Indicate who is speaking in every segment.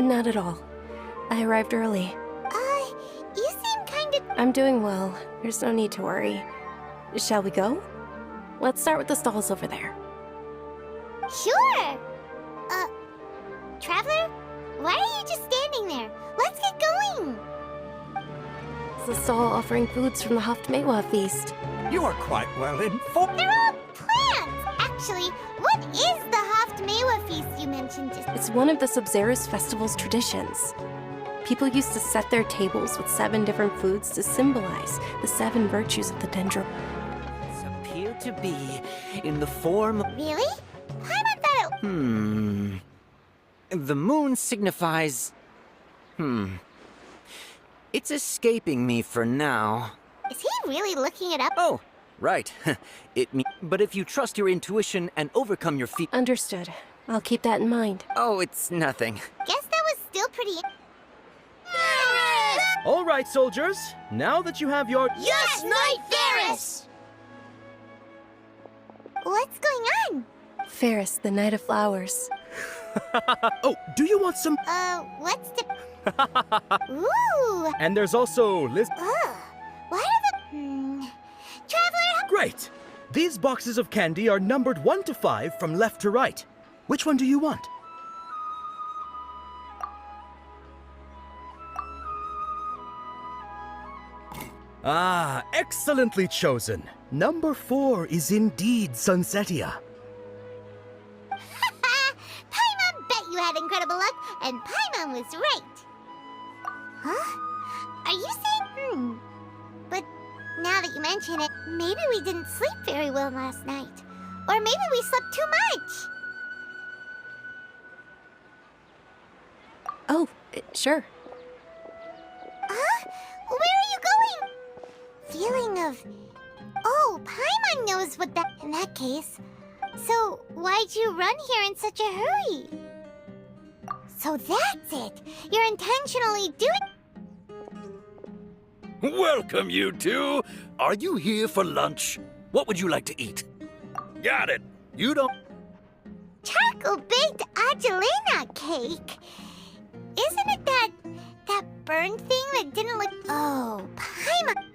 Speaker 1: Not at all. I arrived early.
Speaker 2: You seem kinda...
Speaker 1: I'm doing well. There's no need to worry. Shall we go? Let's start with the stalls over there.
Speaker 2: Sure! Traveler? Why are you just standing there? Let's get going!
Speaker 1: It's a stall offering foods from the Haftmewa feast.
Speaker 3: You are quite well informed.
Speaker 2: They're all plants! Actually, what is the Haftmewa feast you mentioned just...
Speaker 1: It's one of the Sabzerus festival's traditions. People used to set their tables with 7 different foods to symbolize the 7 virtues of the dendro.
Speaker 3: Appear to be in the form...
Speaker 2: Really? Paimon thought it...
Speaker 3: The moon signifies... It's escaping me for now.
Speaker 2: Is he really looking it up?
Speaker 3: Oh, right. But if you trust your intuition and overcome your fear...
Speaker 1: Understood. I'll keep that in mind.
Speaker 3: Oh, it's nothing.
Speaker 2: Guess that was still pretty...
Speaker 4: All right, soldiers. Now that you have your...
Speaker 2: Yes, Knight Ferris! What's going on?
Speaker 1: Ferris, the Knight of Flowers.
Speaker 4: Oh, do you want some...
Speaker 2: What's the... Ooh!
Speaker 4: And there's also Liz...
Speaker 2: Ugh. Why do the... Traveler...
Speaker 4: Great! These boxes of candy are numbered 1 to 5 from left to right. Which one do you want? Ah, excellently chosen. Number 4 is indeed Sunsetia.
Speaker 2: Paimon bet you had incredible luck, and Paimon was right. Huh? Are you saying... But now that you mention it, maybe we didn't sleep very well last night. Or maybe we slept too much.
Speaker 1: Oh, sure.
Speaker 2: Huh? Where are you going? Feeling of... Oh, Paimon knows what that... In that case. So, why'd you run here in such a hurry? So that's it. You're intentionally doing...
Speaker 5: Welcome, you two. Are you here for lunch? What would you like to eat? Got it. You don't...
Speaker 2: Charcoal-baked Angelina cake. Isn't it that burned thing that didn't look... Oh, Paimon...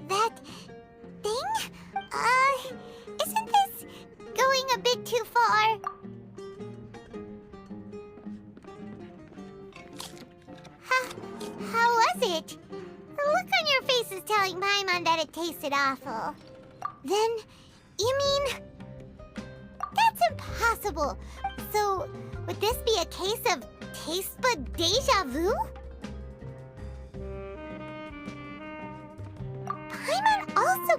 Speaker 2: That thing? Isn't this going a bit too far? How was it? The look on your face is telling Paimon that it tasted awful. Then, you mean... That's impossible. So, would this be a case of taste bud deja vu? Paimon also,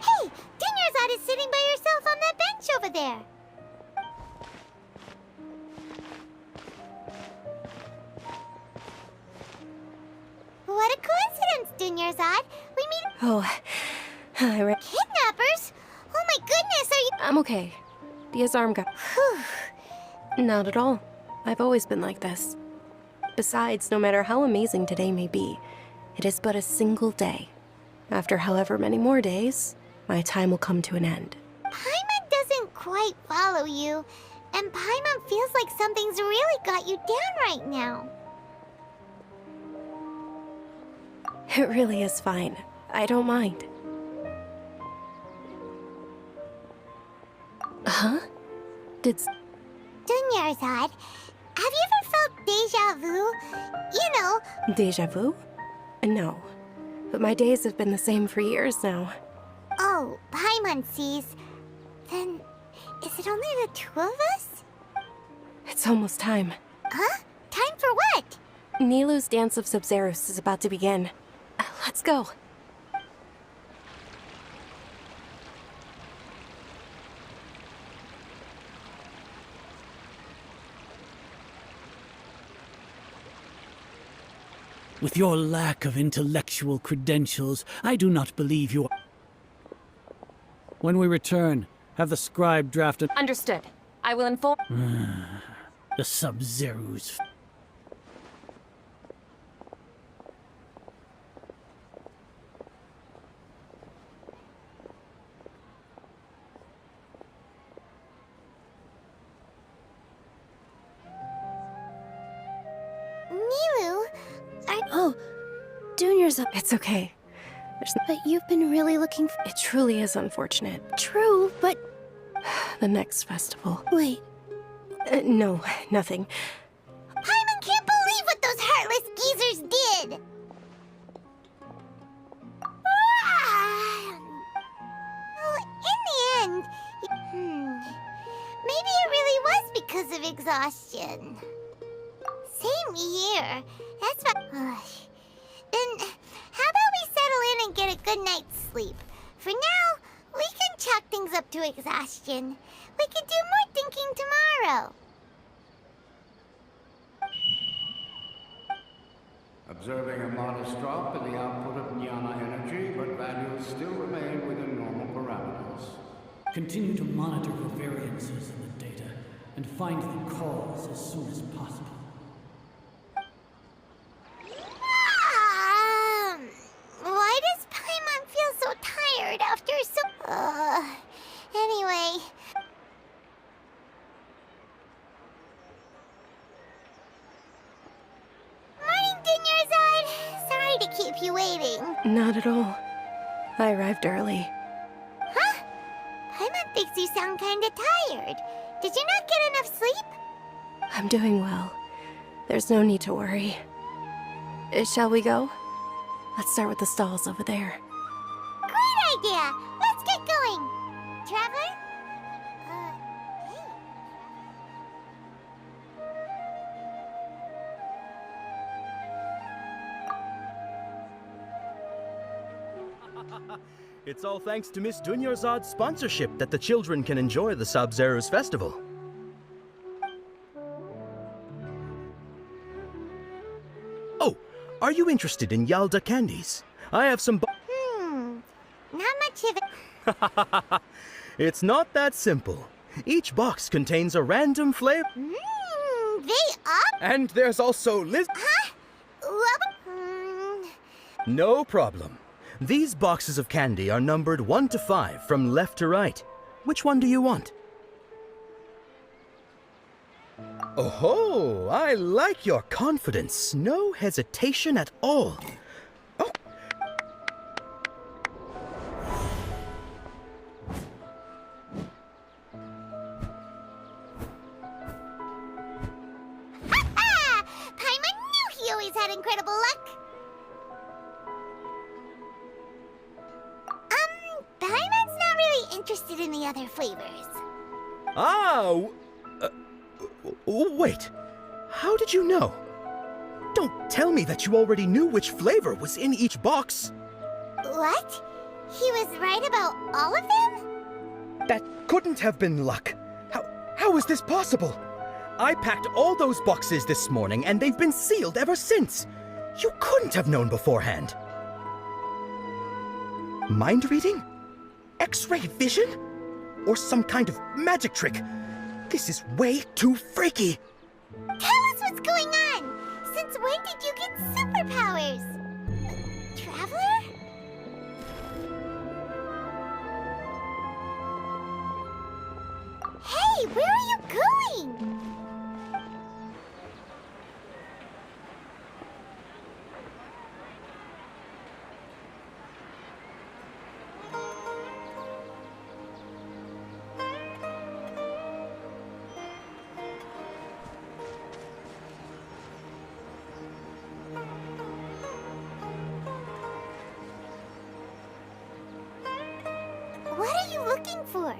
Speaker 2: Hey! Dinyarzad is sitting by herself on that bench over there. What a coincidence, Dinyarzad. We meet...
Speaker 1: Oh,
Speaker 2: Kidnappers? Oh my goodness, are you...
Speaker 1: I'm okay. Dia's arm got... Not at all. I've always been like this. Besides, no matter how amazing today may be, it is but a single day. After however many more days, my time will come to an end.
Speaker 2: Paimon doesn't quite follow you, and Paimon feels like something's really got you down right now.
Speaker 1: It really is fine. I don't mind. Huh?
Speaker 2: Dinyarzad, have you ever felt deja vu? You know...
Speaker 1: Deja vu? No. But my days have been the same for years now.
Speaker 2: Oh, Paimon sees. Then, is it only the two of us?
Speaker 1: It's almost time.
Speaker 2: Huh? Time for what?
Speaker 1: Nilou's Dance of Sabzerus is about to begin. Let's go.
Speaker 6: With your lack of intellectual credentials, I do not believe you are... When we return, have the scribe draft an...
Speaker 1: Understood. I will inform...
Speaker 6: The Sub-Zeros.
Speaker 2: Milu,
Speaker 1: Oh, Junior's. It's okay. But you've been really looking for. It truly is unfortunate. True, but. The next festival. Wait. No, nothing.
Speaker 2: Paimon can't believe what those heartless geezers did! Well, in the end, maybe it really was because of exhaustion. Same here. That's fine. Then, how about we settle in and get a good night's sleep? For now, we can chalk things up to exhaustion. We can do more thinking tomorrow.
Speaker 7: Observing a modest drop in the output of jnana energy, but values still remain within normal parameters.
Speaker 6: Continue to monitor the variances in the data and find the cause as soon as possible.
Speaker 2: Why does Paimon feel so tired after so... Anyway... Morning, Dinyarzad! Sorry to keep you waiting.
Speaker 1: Not at all. I arrived early.
Speaker 2: Huh? Paimon thinks you sound kinda tired. Did you not get enough sleep?
Speaker 1: I'm doing well. There's no need to worry. Shall we go? Let's start with the stalls over there.
Speaker 2: Great idea! Let's get going! Traveler? Hey.
Speaker 4: It's all thanks to Miss Dunyarzad's sponsorship that the children can enjoy the Sub-Zero's festival. Oh, are you interested in Yalda candies? I have some
Speaker 2: Not much of it.
Speaker 4: It's not that simple. Each box contains a random flavor.
Speaker 2: They are?
Speaker 4: And there's also
Speaker 2: Huh?
Speaker 4: No problem. These boxes of candy are numbered 1 to 5 from left to right. Which one do you want? Oh, I like your confidence. No hesitation at all. Oh.
Speaker 2: Paimon knew he always had incredible luck. Paimon's not really interested in the other flavors.
Speaker 4: Ah! Wait. How did you know? Don't tell me that you already knew which flavor was in each box.
Speaker 2: What? He was right about all of them?
Speaker 4: That couldn't have been luck. How is this possible? I packed all those boxes this morning and they've been sealed ever since. You couldn't have known beforehand. Mind reading? X-ray vision? Or some kind of magic trick? This is way too freaky.
Speaker 2: Tell us what's going on! Since when did you get superpowers? Traveler? Hey, where are you going? What are you looking for?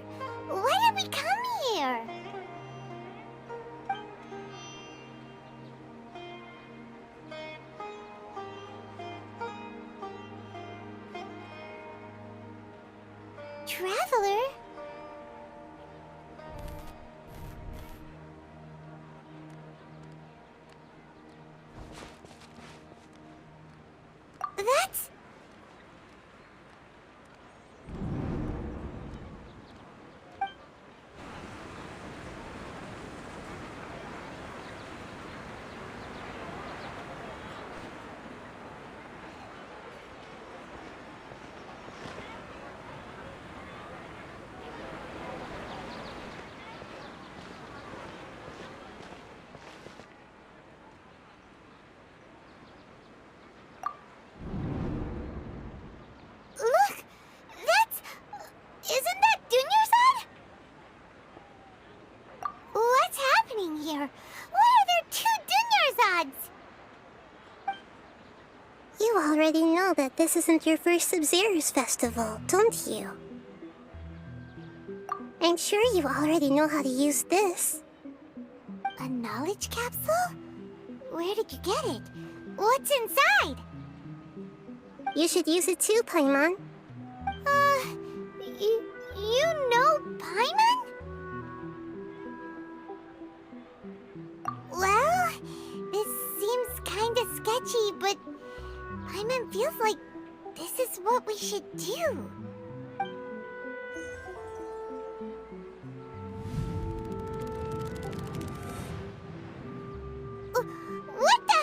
Speaker 2: Why did we come here? Traveler? That's... already know that this isn't your first Sub-Zero's festival, don't you? I'm sure you already know how to use this. A knowledge capsule? Where did you get it? What's inside? You should use it too, Paimon. You know Paimon? Well, this seems kinda sketchy, but Paimon feels like this is what we should do. What the?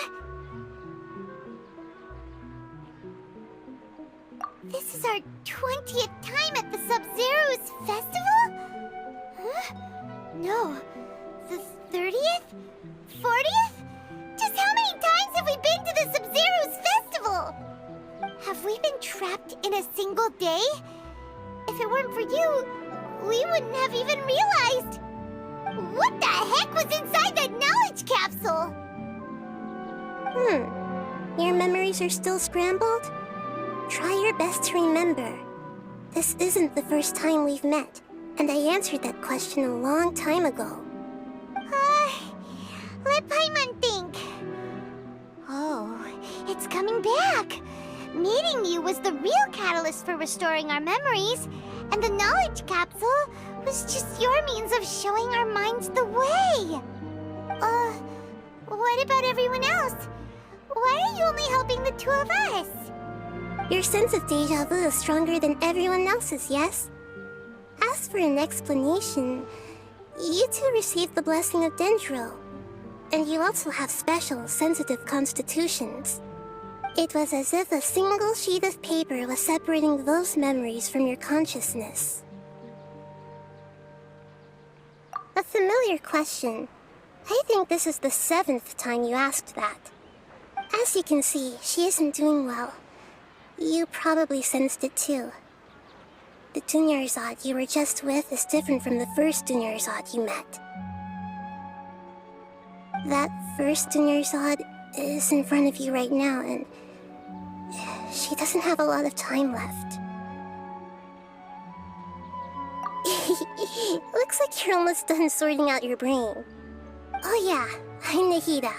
Speaker 2: This is our 20th time at the Sub-Zero's festival? Huh? No. The 30th? 40th? Just how many times have we been to the Sub-Zero's festival? Have we been trapped in a single day? If it weren't for you, we wouldn't have even realized. What the heck was inside that knowledge capsule? Your memories are still scrambled? Try your best to remember. This isn't the first time we've met, and I answered that question a long time ago. Let Paimon think. Oh, it's coming back. Meeting you was the real catalyst for restoring our memories, and the knowledge capsule was just your means of showing our minds the way. What about everyone else? Why are you only helping the two of us? Your sense of deja vu is stronger than everyone else's, yes? As for an explanation, you two received the blessing of Dendro, and you also have special, sensitive constitutions. It was as if a single sheet of paper was separating those memories from your consciousness. A familiar question. I think this is the 7th time you asked that. As you can see, she isn't doing well. You probably sensed it too. The Dunyarzad you were just with is different from the first Dunyarzad you met. That first Dunyarzad is in front of you right now, and she doesn't have a lot of time left. Looks like you're almost done sorting out your brain. Oh yeah, I'm Nahida.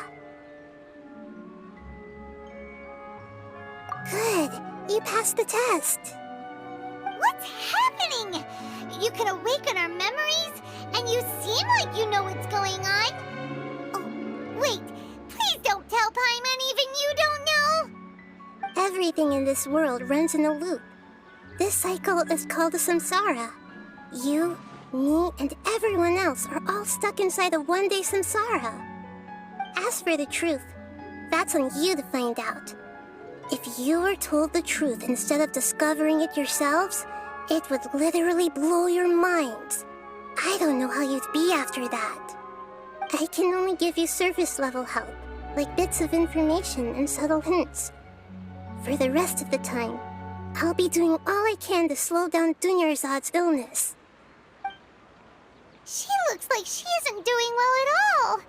Speaker 2: Good, you passed the test. What's happening? You can awaken our memories, and you seem like you know what's going on. Oh, wait, please don't tell Paimon even you don't know. Everything in this world runs in a loop. This cycle is called a samsara. You, me, and everyone else are all stuck inside a one-day samsara. As for the truth, that's on you to find out. If you were told the truth instead of discovering it yourselves, it would literally blow your minds. I don't know how you'd be after that. I can only give you surface-level help, like bits of information and subtle hints. For the rest of the time, I'll be doing all I can to slow down Dunyarzad's illness. She looks like she isn't doing well at all.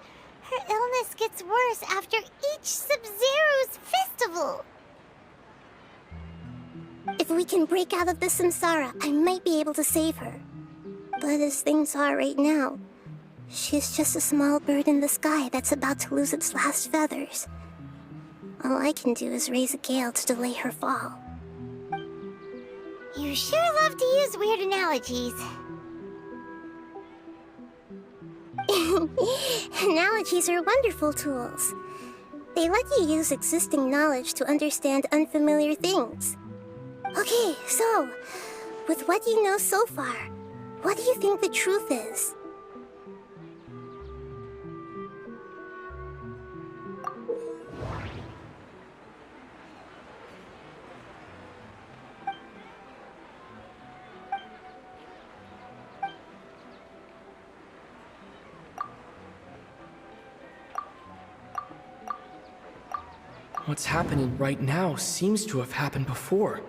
Speaker 2: Her illness gets worse after each Sub-Zero's festival. If we can break out of the samsara, I might be able to save her. But as things are right now, she's just a small bird in the sky that's about to lose its last feathers. All I can do is raise a gale to delay her fall. You sure love to use weird analogies. Analogies are wonderful tools. They let you use existing knowledge to understand unfamiliar things. Okay, so, with what you know so far, what do you think the truth is?
Speaker 8: What's happening right now seems to have happened before.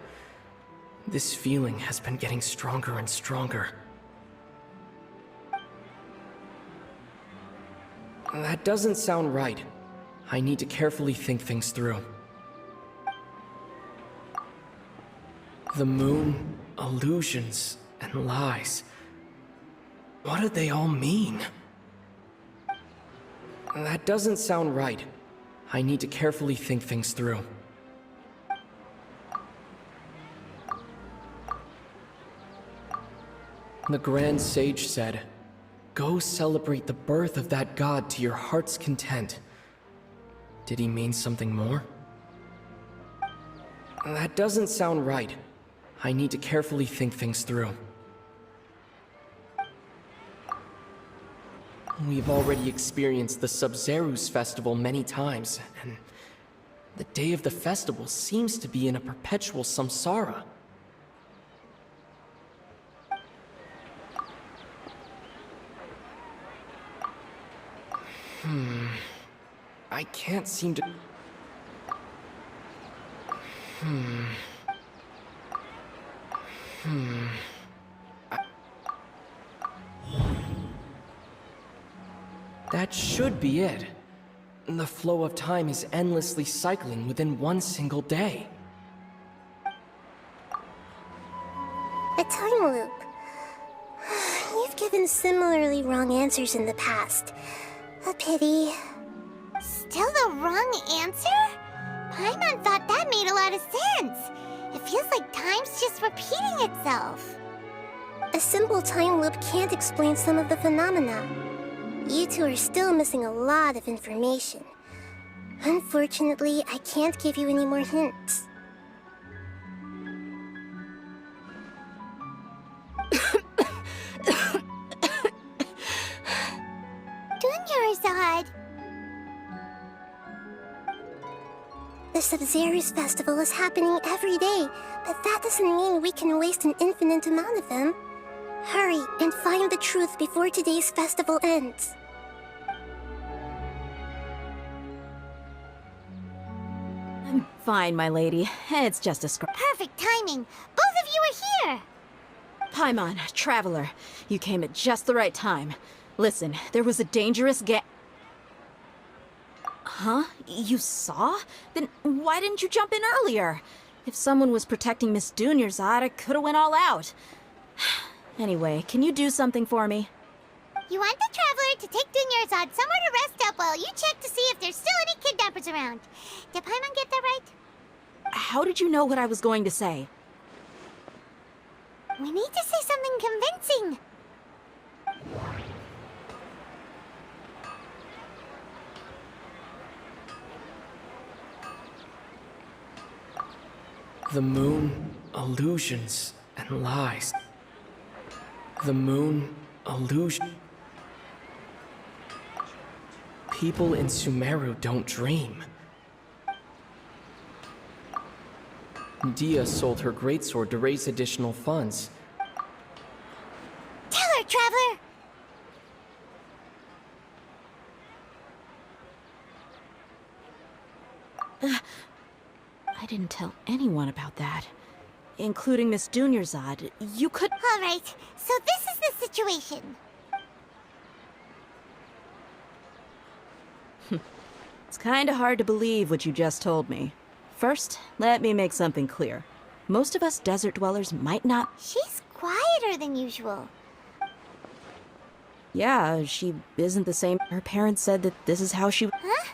Speaker 8: This feeling has been getting stronger and stronger. That doesn't sound right. I need to carefully think things through. The moon, illusions, and lies. What do they all mean? That doesn't sound right. I need to carefully think things through. The Grand Sage said, "Go celebrate the birth of that god to your heart's content." Did he mean something more? That doesn't sound right. I need to carefully think things through. We've already experienced the Sub-Zerus festival many times, and the day of the festival seems to be in a perpetual samsara. I can't seem to... That should be it. The flow of time is endlessly cycling within one single day.
Speaker 2: A time loop. You've given similarly wrong answers in the past. A pity. Still the wrong answer? Paimon thought that made a lot of sense. It feels like time's just repeating itself. A simple time loop can't explain some of the phenomena. You two are still missing a lot of information. Unfortunately, I can't give you any more hints. Dunyarzad! The Sub-Zerus festival is happening every day, but that doesn't mean we can waste an infinite amount of them. Hurry and find the truth before today's festival ends.
Speaker 9: I'm fine, my lady. It's just a
Speaker 2: Perfect timing! Both of you are here!
Speaker 9: Paimon, traveler, you came at just the right time. Listen, there was a dangerous Huh? You saw? Then why didn't you jump in earlier? If someone was protecting Miss Dunyarzad, I could've went all out. Anyway, can you do something for me?
Speaker 2: You want the traveler to take Dunyarzad somewhere to rest up while you check to see if there's still any kidnappers around. Did Paimon get that right?
Speaker 9: How did you know what I was going to say?
Speaker 2: We need to say something convincing.
Speaker 8: The moon, illusions, and lies. The moon, illusion. People in Sumeru don't dream. Dia sold her greatsword to raise additional funds.
Speaker 2: Tell her, traveler!
Speaker 9: I didn't tell anyone about that. Including Miss Dunyarzad. You could—
Speaker 2: All right, so this is the situation.
Speaker 9: It's kinda hard to believe what you just told me. First, let me make something clear. Most of us desert dwellers might not—
Speaker 2: She's quieter than usual.
Speaker 9: Yeah, she isn't the same. Her parents said that this is how she—
Speaker 2: Huh?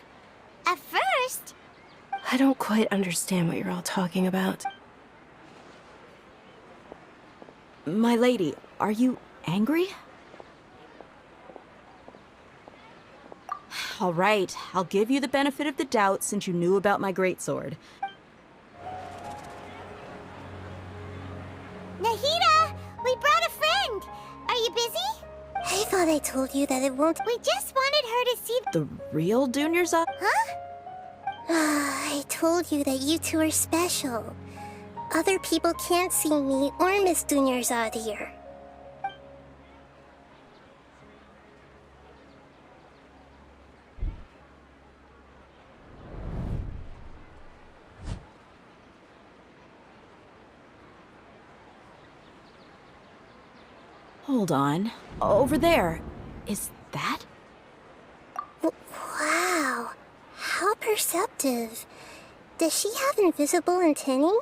Speaker 2: At first?
Speaker 1: I don't quite understand what you're all talking about.
Speaker 9: My lady, are you angry? All right, I'll give you the benefit of the doubt since you knew about my greatsword.
Speaker 2: Nahida! We brought a friend! Are you busy? I thought I told you that it won't— We just wanted her to see—
Speaker 9: The real Dunyarzad?
Speaker 2: Huh? I told you that you two are special. Other people can't see me or Miss Dunyarzad here.
Speaker 9: Hold on. Over there. Is that?
Speaker 2: Wow. How perceptive. Does she have invisible antennae?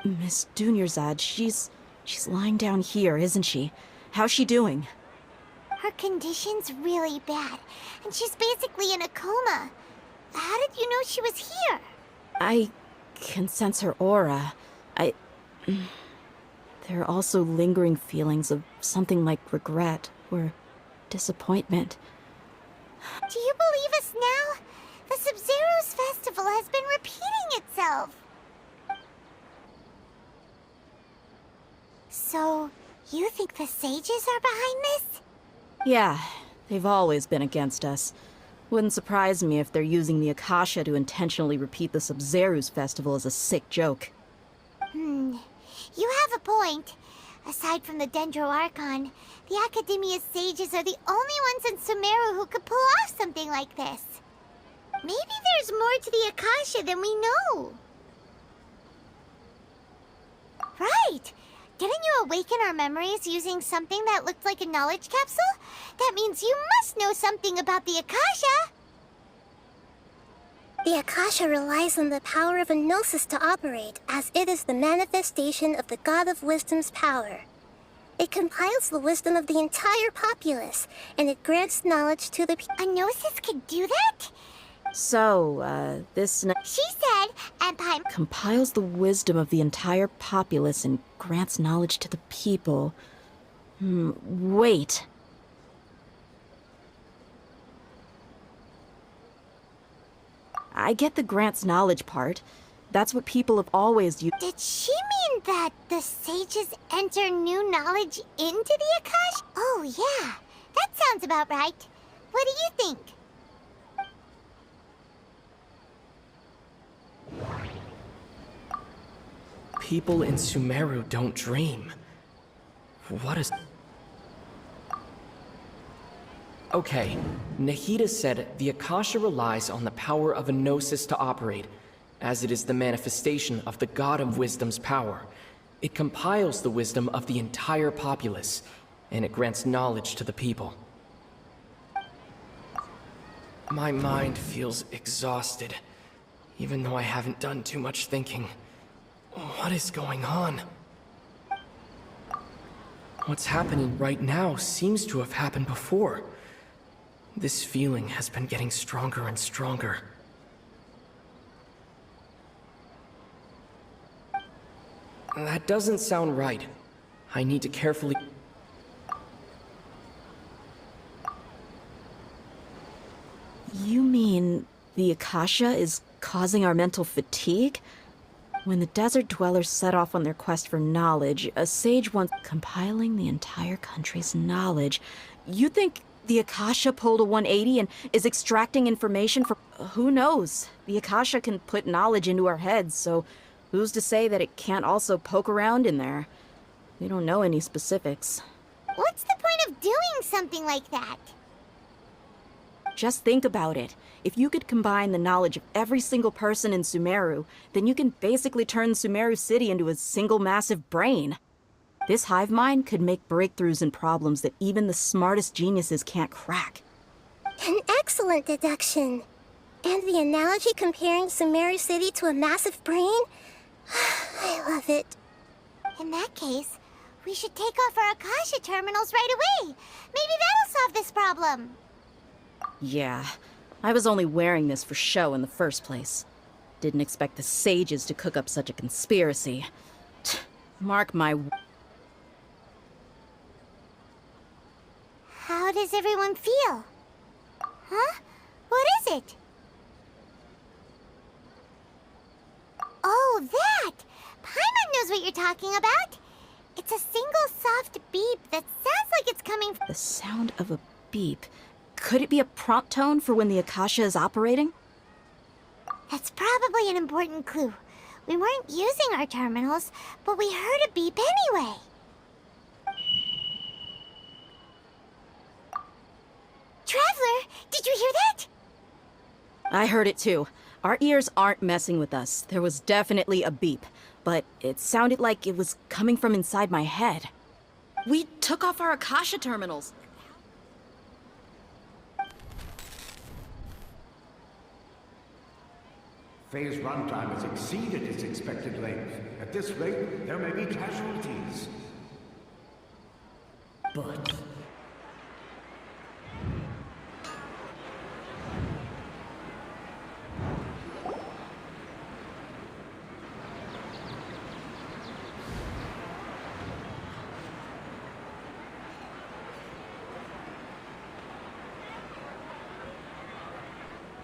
Speaker 9: Miss Dunyarzad, she's lying down here, isn't she? How's she doing?
Speaker 2: Her condition's really bad, and she's basically in a coma. How did you know she was here?
Speaker 9: I can sense her aura. There are also lingering feelings of something like regret or disappointment.
Speaker 2: Do you believe us now? The Sub-Zero's festival has been repeating itself. So, you think the sages are behind this?
Speaker 9: Yeah, they've always been against us. Wouldn't surprise me if they're using the Akasha to intentionally repeat the Sub-Zero's festival as a sick joke.
Speaker 2: You have a point. Aside from the Dendro Archon, the Academia's sages are the only ones in Sumeru who could pull off something like this. Maybe there's more to the Akasha than we know. Right! Didn't you awaken our memories using something that looked like a knowledge capsule? That means you must know something about the Akasha!
Speaker 10: The Akasha relies on the power of a gnosis to operate, as it is the manifestation of the God of Wisdom's power. It compiles the wisdom of the entire populace, and it grants knowledge to the
Speaker 2: A gnosis could do that?
Speaker 9: So, this
Speaker 2: She said, and
Speaker 9: compiles the wisdom of the entire populace and grants knowledge to the people. Wait. I get the grants knowledge part. That's what people have always used.
Speaker 2: Did she mean that the sages enter new knowledge into the Akasha? Oh, yeah. That sounds about right. What do you think?
Speaker 8: People in Sumeru don't dream. What is... Okay, Nahida said the Akasha relies on the power of a gnosis to operate, as it is the manifestation of the God of Wisdom's power. It compiles the wisdom of the entire populace, and it grants knowledge to the people. My mind feels exhausted, even though I haven't done too much thinking. What is going on? What's happening right now seems to have happened before. This feeling has been getting stronger and stronger. That doesn't sound right. I need to carefully...
Speaker 9: You mean the Akasha is causing our mental fatigue? When the desert dwellers set off on their quest for knowledge, a sage once compiling the entire country's knowledge. You think the Akasha pulled a 180 and is extracting information from... Who knows? The Akasha can put knowledge into our heads, so who's to say that it can't also poke around in there? We don't know any specifics.
Speaker 2: What's the point of doing something like that?
Speaker 9: Just think about it. If you could combine the knowledge of every single person in Sumeru, then you can basically turn Sumeru City into a single massive brain. This hive mind could make breakthroughs in problems that even the smartest geniuses can't crack.
Speaker 10: An excellent deduction. And the analogy comparing Sumeru City to a massive brain? I love it.
Speaker 2: In that case, we should take off our Akasha terminals right away. Maybe that'll solve this problem.
Speaker 9: Yeah, I was only wearing this for show in the first place. Didn't expect the sages to cook up such a conspiracy. Mark my...
Speaker 2: How does everyone feel? Huh? What is it? Oh, that! Paimon knows what you're talking about. It's a single soft beep that sounds like it's coming from...
Speaker 9: The sound of a beep. Could it be a prompt tone for when the Akasha is operating?
Speaker 2: That's probably an important clue. We weren't using our terminals, but we heard a beep anyway. Traveler, did you hear that?
Speaker 9: I heard it too. Our ears aren't messing with us. There was definitely a beep, but it sounded like it was coming from inside my head. We took off our Akasha terminals.
Speaker 7: Phase runtime has exceeded its expected length. At this rate, there may be casualties.
Speaker 6: But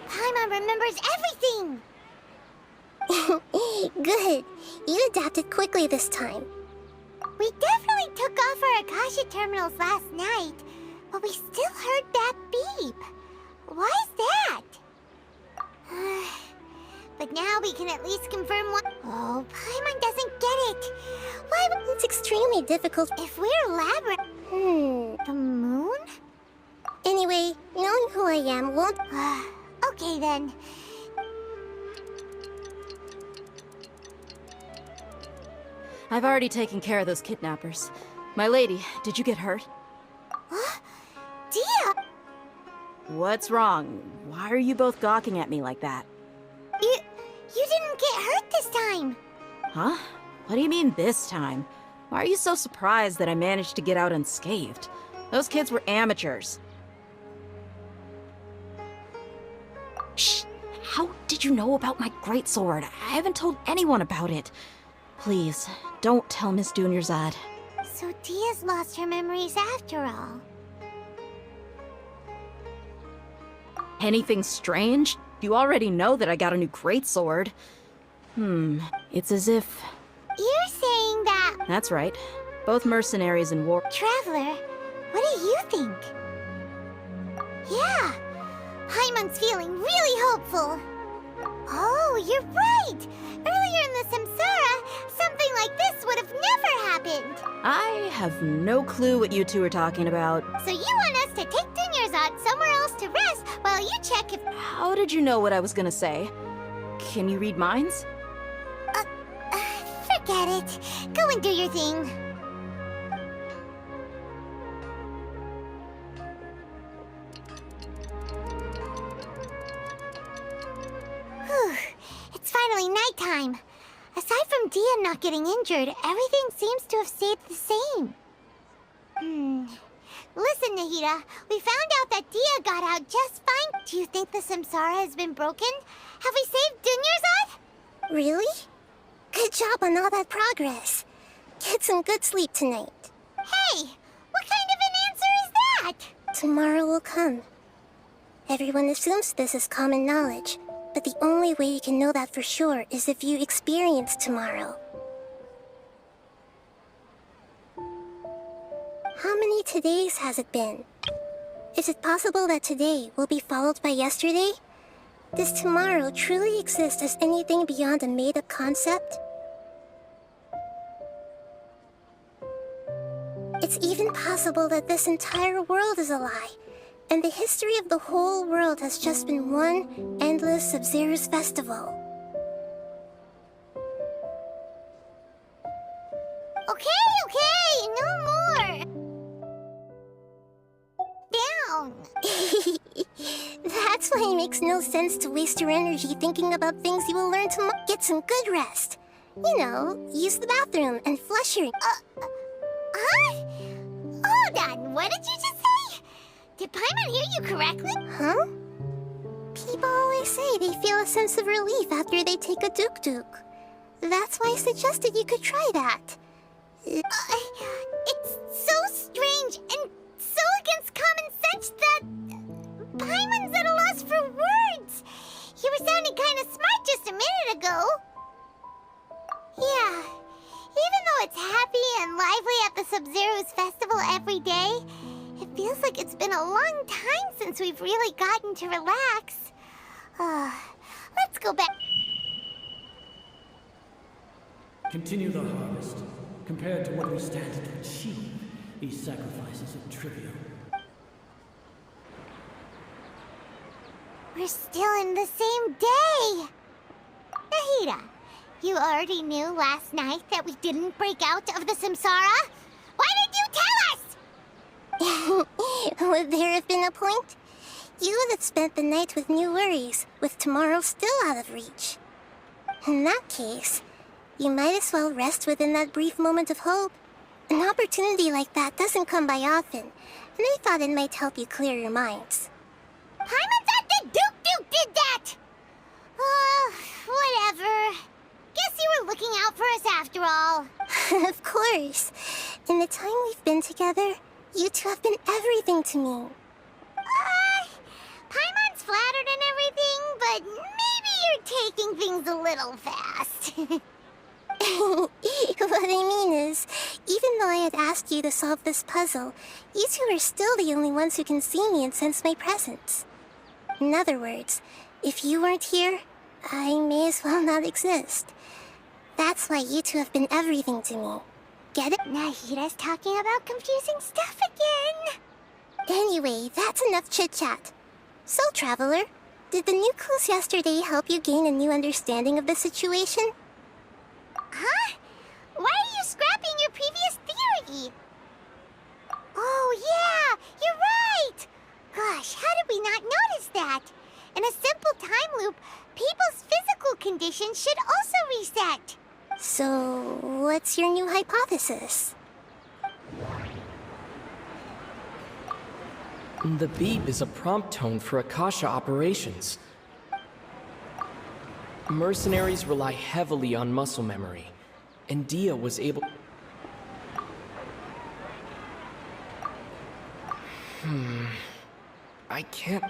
Speaker 2: Paimon remembers everything!
Speaker 10: Good. You adapted quickly this time.
Speaker 2: We definitely took off our Akasha terminals last night, but we still heard that beep. Why is that? But now we can at least confirm what... Oh, Paimon doesn't get it. Why would...
Speaker 10: It's extremely difficult.
Speaker 2: If we're elaborate... The moon?
Speaker 10: Anyway, knowing who I am won't...
Speaker 2: Okay then.
Speaker 9: I've already taken care of those kidnappers. My lady, did you get hurt?
Speaker 2: Dia!
Speaker 9: What's wrong? Why are you both gawking at me like that?
Speaker 2: You didn't get hurt this time!
Speaker 9: Huh? What do you mean this time? Why are you so surprised that I managed to get out unscathed? Those kids were amateurs. Shh! How did you know about my greatsword? I haven't told anyone about it. Please, don't tell Miss Dunyarzad.
Speaker 2: So Dia's lost her memories after all.
Speaker 9: Anything strange? You already know that I got a new greatsword. It's as if...
Speaker 2: You're saying that...
Speaker 9: That's right. Both mercenaries and war...
Speaker 2: Traveler, what do you think? Yeah, Paimon's feeling really hopeful. Oh, you're right! Earlier in the Samsara, something like this would have never happened.
Speaker 9: I have no clue what you two are talking about.
Speaker 2: So you want us to take Dunyarzad somewhere else to rest while you check if...
Speaker 9: How did you know what I was gonna say? Can you read minds?
Speaker 2: Forget it. Go and do your thing. Whew. It's finally nighttime. Aside from Dia not getting injured, everything seems to have stayed the same. Listen, Nahida, we found out that Dia got out just fine. Do you think the Samsara has been broken? Have we saved Dunyarzad?
Speaker 10: Really? Good job on all that progress. Get some good sleep tonight.
Speaker 2: Hey, what kind of an answer is that?
Speaker 10: Tomorrow will come. Everyone assumes this is common knowledge, but the only way you can know that for sure is if you experience tomorrow. How many todays has it been? Is it possible that today will be followed by yesterday? Does tomorrow truly exist as anything beyond a made-up concept? It's even possible that this entire world is a lie, and the history of the whole world has just been one endless Sub-Zero's festival.
Speaker 2: Okay, no more! Down!
Speaker 10: That's why it makes no sense to waste your energy thinking about things you will learn tomorrow. Get some good rest. You know, use the bathroom and flush your...
Speaker 2: Huh? Hold on, what did you just say? Did Paimon hear you correctly?
Speaker 10: Huh? People always say they feel a sense of relief after they take a duk-duk. That's why I suggested you could try that.
Speaker 2: It's so strange and so against common sense that... Paimon's at a loss for words. You were sounding kind of smart just a minute ago. Yeah, even though it's happy and lively at the Sub-Zero's festival every day, it feels like it's been a long time since we've really gotten to relax. Let's go back.
Speaker 6: continue the harvest. Compared to what we stand to achieve, these sacrifices are trivial.
Speaker 2: We're still in the same day! Nahida, you already knew last night that we didn't break out of the Samsara? Why did you tell us?
Speaker 10: Would there have been a point? You would have spent the night with new worries, with tomorrow still out of reach. In that case, you might as well rest within that brief moment of hope. An opportunity like that doesn't come by often, and I thought it might help you clear your minds.
Speaker 2: Paimon thought the Duke did that! Whatever. Guess you were looking out for us after all.
Speaker 10: Of course. In the time we've been together, you two have been everything to me.
Speaker 2: Paimon's flattered and everything, but maybe you're taking things a little fast.
Speaker 10: What I mean is, even though I had asked you to solve this puzzle, you two are still the only ones who can see me and sense my presence. In other words, if you weren't here, I may as well not exist. That's why you two have been everything to me. Get it?
Speaker 2: Nahida's talking about confusing stuff again.
Speaker 10: Anyway, that's enough chit-chat. So, Traveler, did the new clues yesterday help you gain a new understanding of the situation?
Speaker 2: Huh? Why are you scrapping your previous theory? Oh yeah, you're right! Gosh, how did we not notice that? In a simple time loop, people's physical conditions should also reset.
Speaker 10: So, what's your new hypothesis?
Speaker 8: The beep is a prompt tone for Akasha operations. Mercenaries rely heavily on muscle memory, and Dia was able... I can't...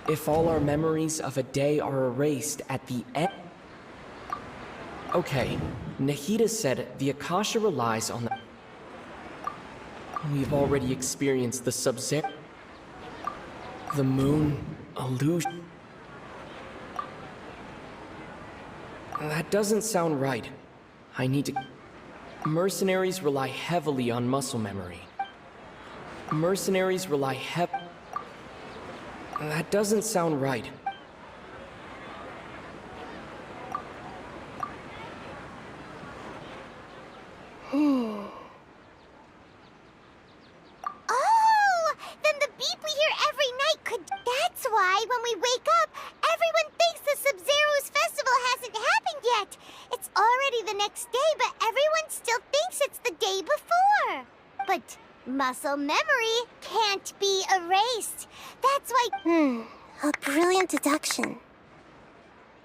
Speaker 8: If all our memories of a day are erased at the end... Okay, Nahida said the Akasha relies on the... We've already experienced the Sub-Zero... The moon... illusion... That doesn't sound right. I need to... Mercenaries rely heavily on muscle memory. Mercenaries rely That doesn't sound right.
Speaker 2: Oh! Then the beep we hear every night could... That's why when we wake up, everyone thinks the Sub-Zero's festival hasn't happened yet. It's already the next day, but everyone still thinks it's the day before. But muscle memory can't be erased. That's why...
Speaker 10: A brilliant deduction.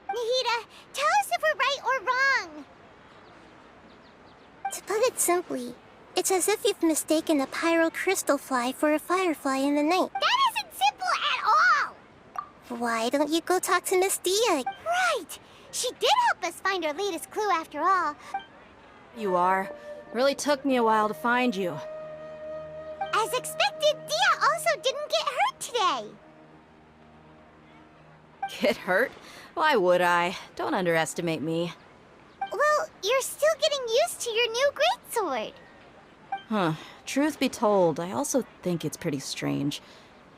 Speaker 2: Nahida, tell us if we're right or wrong.
Speaker 10: To put it simply, it's as if you've mistaken a pyro crystal fly for a firefly in the night.
Speaker 2: That isn't simple at all!
Speaker 10: Why don't you go talk to Miss Dia?
Speaker 2: Right! She did help us find our latest clue after all.
Speaker 9: You are. Really took me a while to find you.
Speaker 2: As expected, Dia also didn't get hurt today.
Speaker 9: Get hurt? Why would I? Don't underestimate me.
Speaker 2: Well, you're still getting used to your new greatsword.
Speaker 9: Huh. Truth be told, I also think it's pretty strange.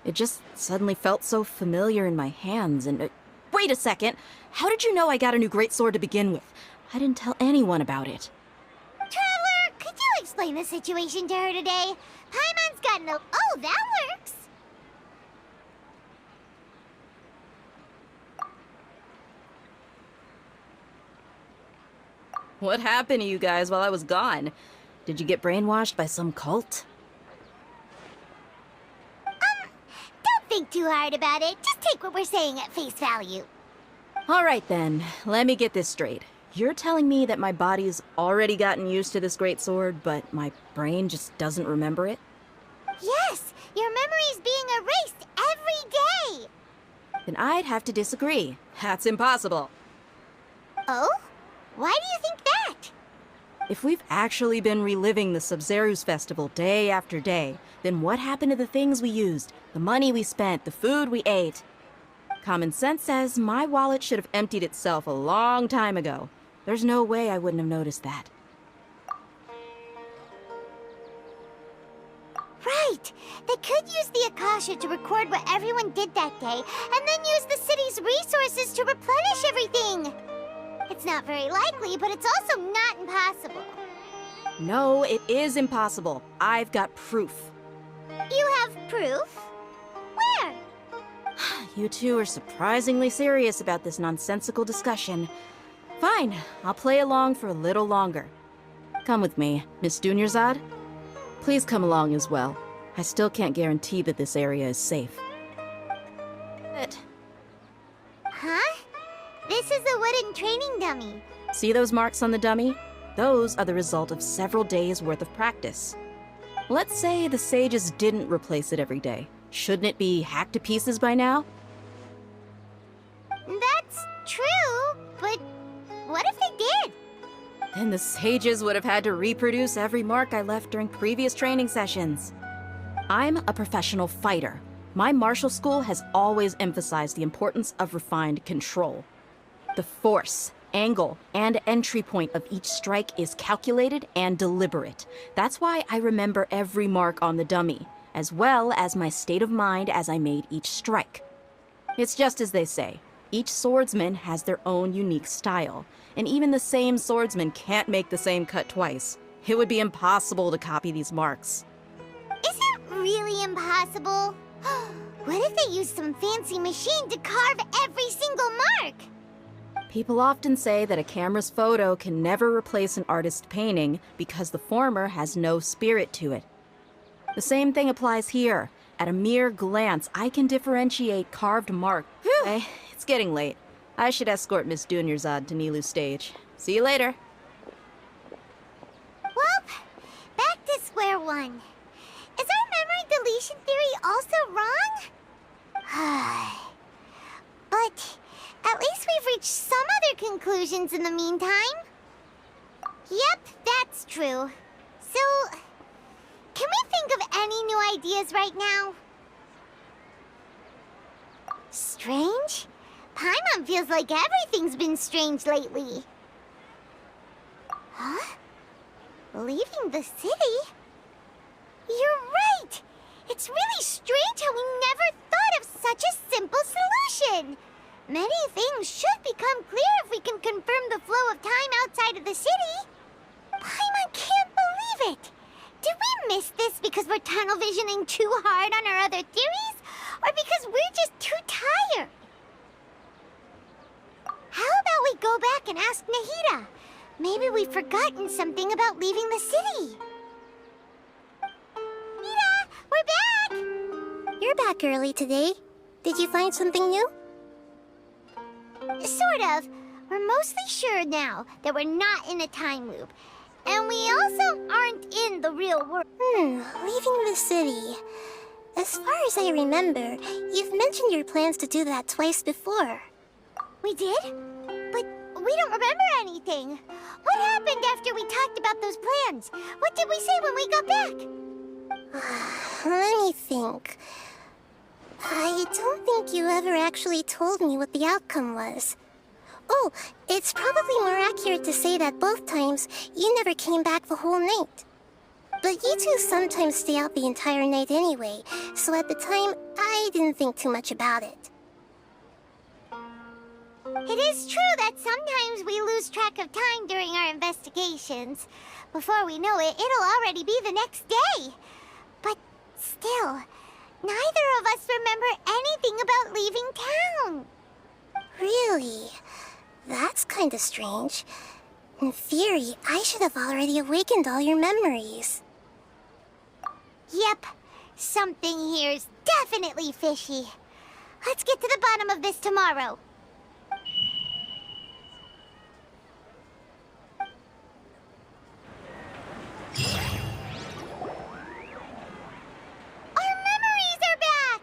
Speaker 9: It just suddenly felt so familiar in my hands and... wait a second! How did you know I got a new greatsword to begin with? I didn't tell anyone about it.
Speaker 2: Traveler, could you explain the situation to her today? Paimon's got no... Oh, that works!
Speaker 9: What happened to you guys while I was gone? Did you get brainwashed by some cult?
Speaker 2: Don't think too hard about it. Just take what we're saying at face value.
Speaker 9: Alright then, let me get this straight. You're telling me that my body's already gotten used to this greatsword, but my brain just doesn't remember it?
Speaker 2: Yes, your memory's being erased every day.
Speaker 9: Then I'd have to disagree. That's impossible.
Speaker 2: Oh? Why do you think that?
Speaker 9: If we've actually been reliving the Sub-Zero's festival day after day, then what happened to the things we used, the money we spent, the food we ate? Common sense says my wallet should have emptied itself a long time ago. There's no way I wouldn't have noticed that.
Speaker 2: Right! They could use the Akasha to record what everyone did that day, and then use the city's resources to replenish everything! It's not very likely, but it's also not impossible.
Speaker 9: No, it is impossible. I've got proof.
Speaker 2: You have proof? Where?
Speaker 9: You two are surprisingly serious about this nonsensical discussion. Fine, I'll play along for a little longer. Come with me, Miss Dunyarzad. Please come along as well. I still can't guarantee that this area is safe.
Speaker 2: Huh? This is a wooden training dummy.
Speaker 9: See those marks on the dummy? Those are the result of several days' worth of practice. Let's say the sages didn't replace it every day. Shouldn't it be hacked to pieces by now?
Speaker 2: That's true, but what if they did?
Speaker 9: Then the sages would have had to reproduce every mark I left during previous training sessions. I'm a professional fighter. My martial school has always emphasized the importance of refined control. The force, angle, and entry point of each strike is calculated and deliberate. That's why I remember every mark on the dummy, as well as my state of mind as I made each strike. It's just as they say, each swordsman has their own unique style, and even the same swordsman can't make the same cut twice. It would be impossible to copy these marks.
Speaker 2: Is it really impossible? What if they used some fancy machine to carve every single mark?
Speaker 9: People often say that a camera's photo can never replace an artist's painting because the former has no spirit to it. The same thing applies here. At a mere glance, I can differentiate carved marks. Hey, it's getting late. I should escort Miss Dunyarzad to Nilu's stage. See you later.
Speaker 2: Well, back to square one. Is our memory deletion theory also wrong? But at least we've reached some other conclusions in the meantime. Yep, that's true. So, can we think of any new ideas right now? Strange? Paimon feels like everything's been strange lately. Huh? Leaving the city? You're right! It's really strange how we never thought of such a simple solution! Many things should become clear if we can confirm the flow of time outside of the city. Paimon can't believe it! Did we miss this because we're tunnel visioning too hard on our other theories? Or because we're just too tired? How about we go back and ask Nahida? Maybe we've forgotten something about leaving the city. Nahida, we're back!
Speaker 10: You're back early today. Did you find something new?
Speaker 2: Sort of. We're mostly sure now that we're not in a time loop. And we also aren't in the real world.
Speaker 10: Leaving the city. As far as I remember, you've mentioned your plans to do that twice before.
Speaker 2: We did? But we don't remember anything. What happened after we talked about those plans? What did we say when we got back?
Speaker 10: Let me think. I don't think you ever actually told me what the outcome was. Oh, it's probably more accurate to say that both times you never came back the whole night. But you two sometimes stay out the entire night anyway, so at the time, I didn't think too much about it.
Speaker 2: It is true that sometimes we lose track of time during our investigations. Before we know it, it'll already be the next day. But still, neither of us remember anything about leaving town.
Speaker 10: Really? That's kinda strange. In theory, I should have already awakened all your memories.
Speaker 2: Yep, something here's definitely fishy. Let's get to the bottom of this tomorrow. Our memories are back!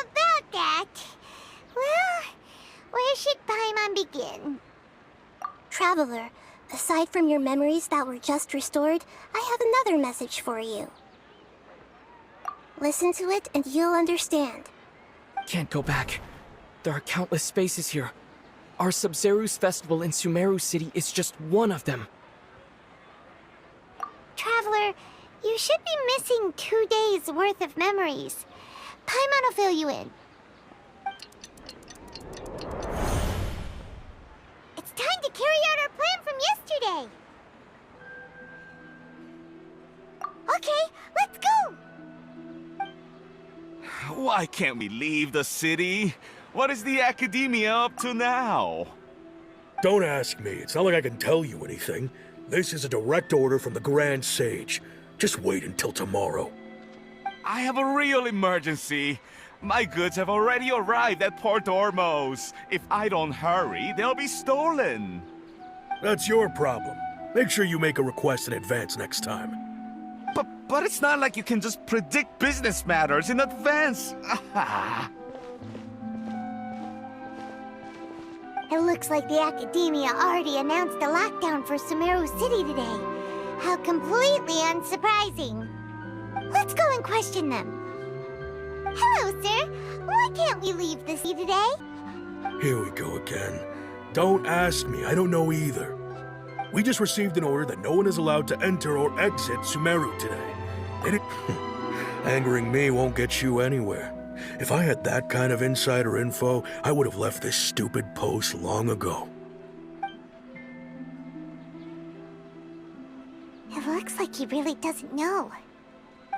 Speaker 2: About that. Well, where should Paimon begin?
Speaker 10: Traveler, aside from your memories that were just restored, I have another message for you. Listen to it and you'll understand.
Speaker 8: Can't go back. There are countless spaces here. Our Sub-Zeru's festival in Sumeru City is just one of them.
Speaker 2: Traveler, you should be missing 2 days worth of memories. Paimon will fill you in.
Speaker 11: Why can't we leave the city? What is the academia up to now?
Speaker 12: Don't ask me. It's not like I can tell you anything. This is a direct order from the Grand Sage. Just wait until tomorrow.
Speaker 11: I have a real emergency. My goods have already arrived at Port Ormos. If I don't hurry, they'll be stolen.
Speaker 12: That's your problem. Make sure you make a request in advance next time.
Speaker 11: But it's not like you can just predict business matters in advance.
Speaker 2: It looks like the Academia already announced a lockdown for Sumeru City today. How completely unsurprising. Let's go and question them. Hello, sir. Why can't we leave the city today?
Speaker 12: Here we go again. Don't ask me. I don't know either. We just received an order that no one is allowed to enter or exit Sumeru today. Angering me won't get you anywhere. If I had that kind of insider info, I would have left this stupid post long ago.
Speaker 2: It looks like he really doesn't know.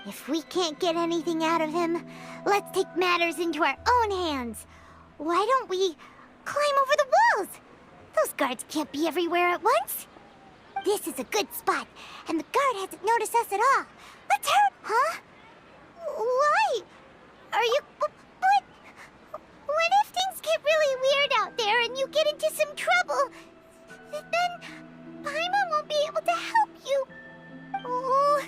Speaker 2: If we can't get anything out of him, let's take matters into our own hands. Why don't we climb over the walls? Those guards can't be everywhere at once. This is a good spot, and the guard hasn't noticed us at all. Let's hurry! Huh? Why? Are you... But... What if things get really weird out there and you get into some trouble? Then Paimon won't be able to help you. Oh,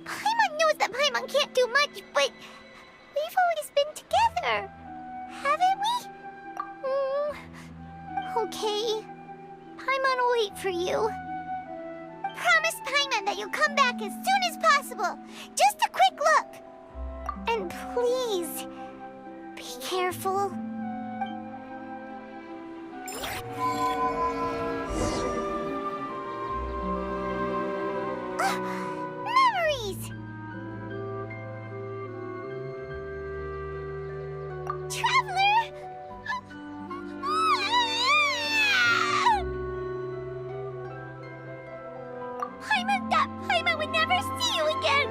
Speaker 2: Paimon knows that Paimon can't do much, but we've always been together, haven't we? Okay. Paimon will wait for you. Promise Paimon that you'll come back as soon as possible. Just a quick look. And please, be careful. Memories! Traveler! Paimon would never see you again!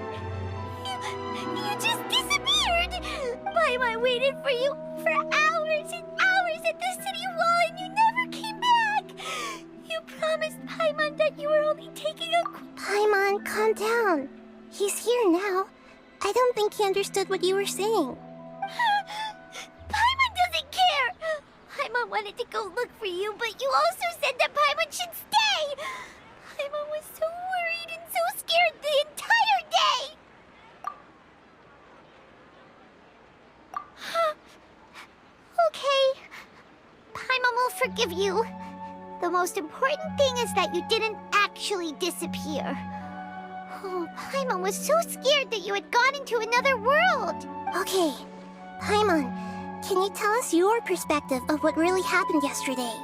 Speaker 2: You just disappeared! Paimon waited for you for hours and hours at the city wall and you never came back! You promised Paimon that you were only taking a...
Speaker 10: Paimon, calm down. He's here now. I don't think he understood what you were saying.
Speaker 2: Paimon doesn't care! Paimon wanted to go look for you, but you also said that Paimon should stay! Paimon was so worried and so scared the entire day! Okay. Paimon will forgive you. The most important thing is that you didn't actually disappear. Oh, Paimon was so scared that you had gone into another world.
Speaker 10: Okay, Paimon, can you tell us your perspective of what really happened yesterday?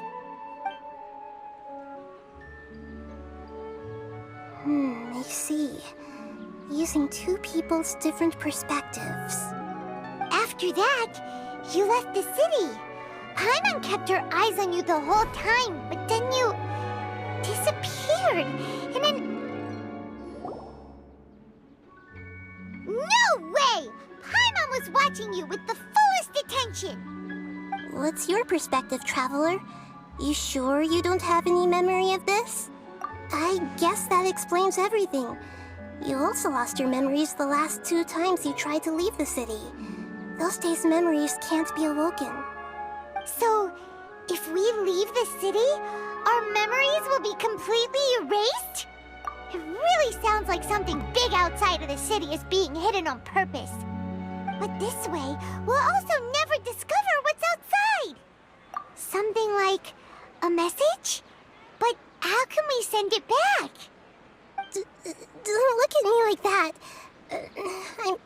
Speaker 10: I see. Using two people's different perspectives.
Speaker 2: After that, you left the city. Paimon kept her eyes on you the whole time, but then you disappeared. And then... No way! Paimon was watching you with the fullest attention.
Speaker 10: What's your perspective, Traveler? You sure you don't have any memory of this? I guess that explains everything. You also lost your memories the last 2 times you tried to leave the city. Those days' memories can't be awoken.
Speaker 2: So, if we leave the city, our memories will be completely erased? It really sounds like something big outside of the city is being hidden on purpose. But this way, we'll also never discover what's outside. Something like a message? But how can we send it back?
Speaker 10: Don't look at me like that. I'm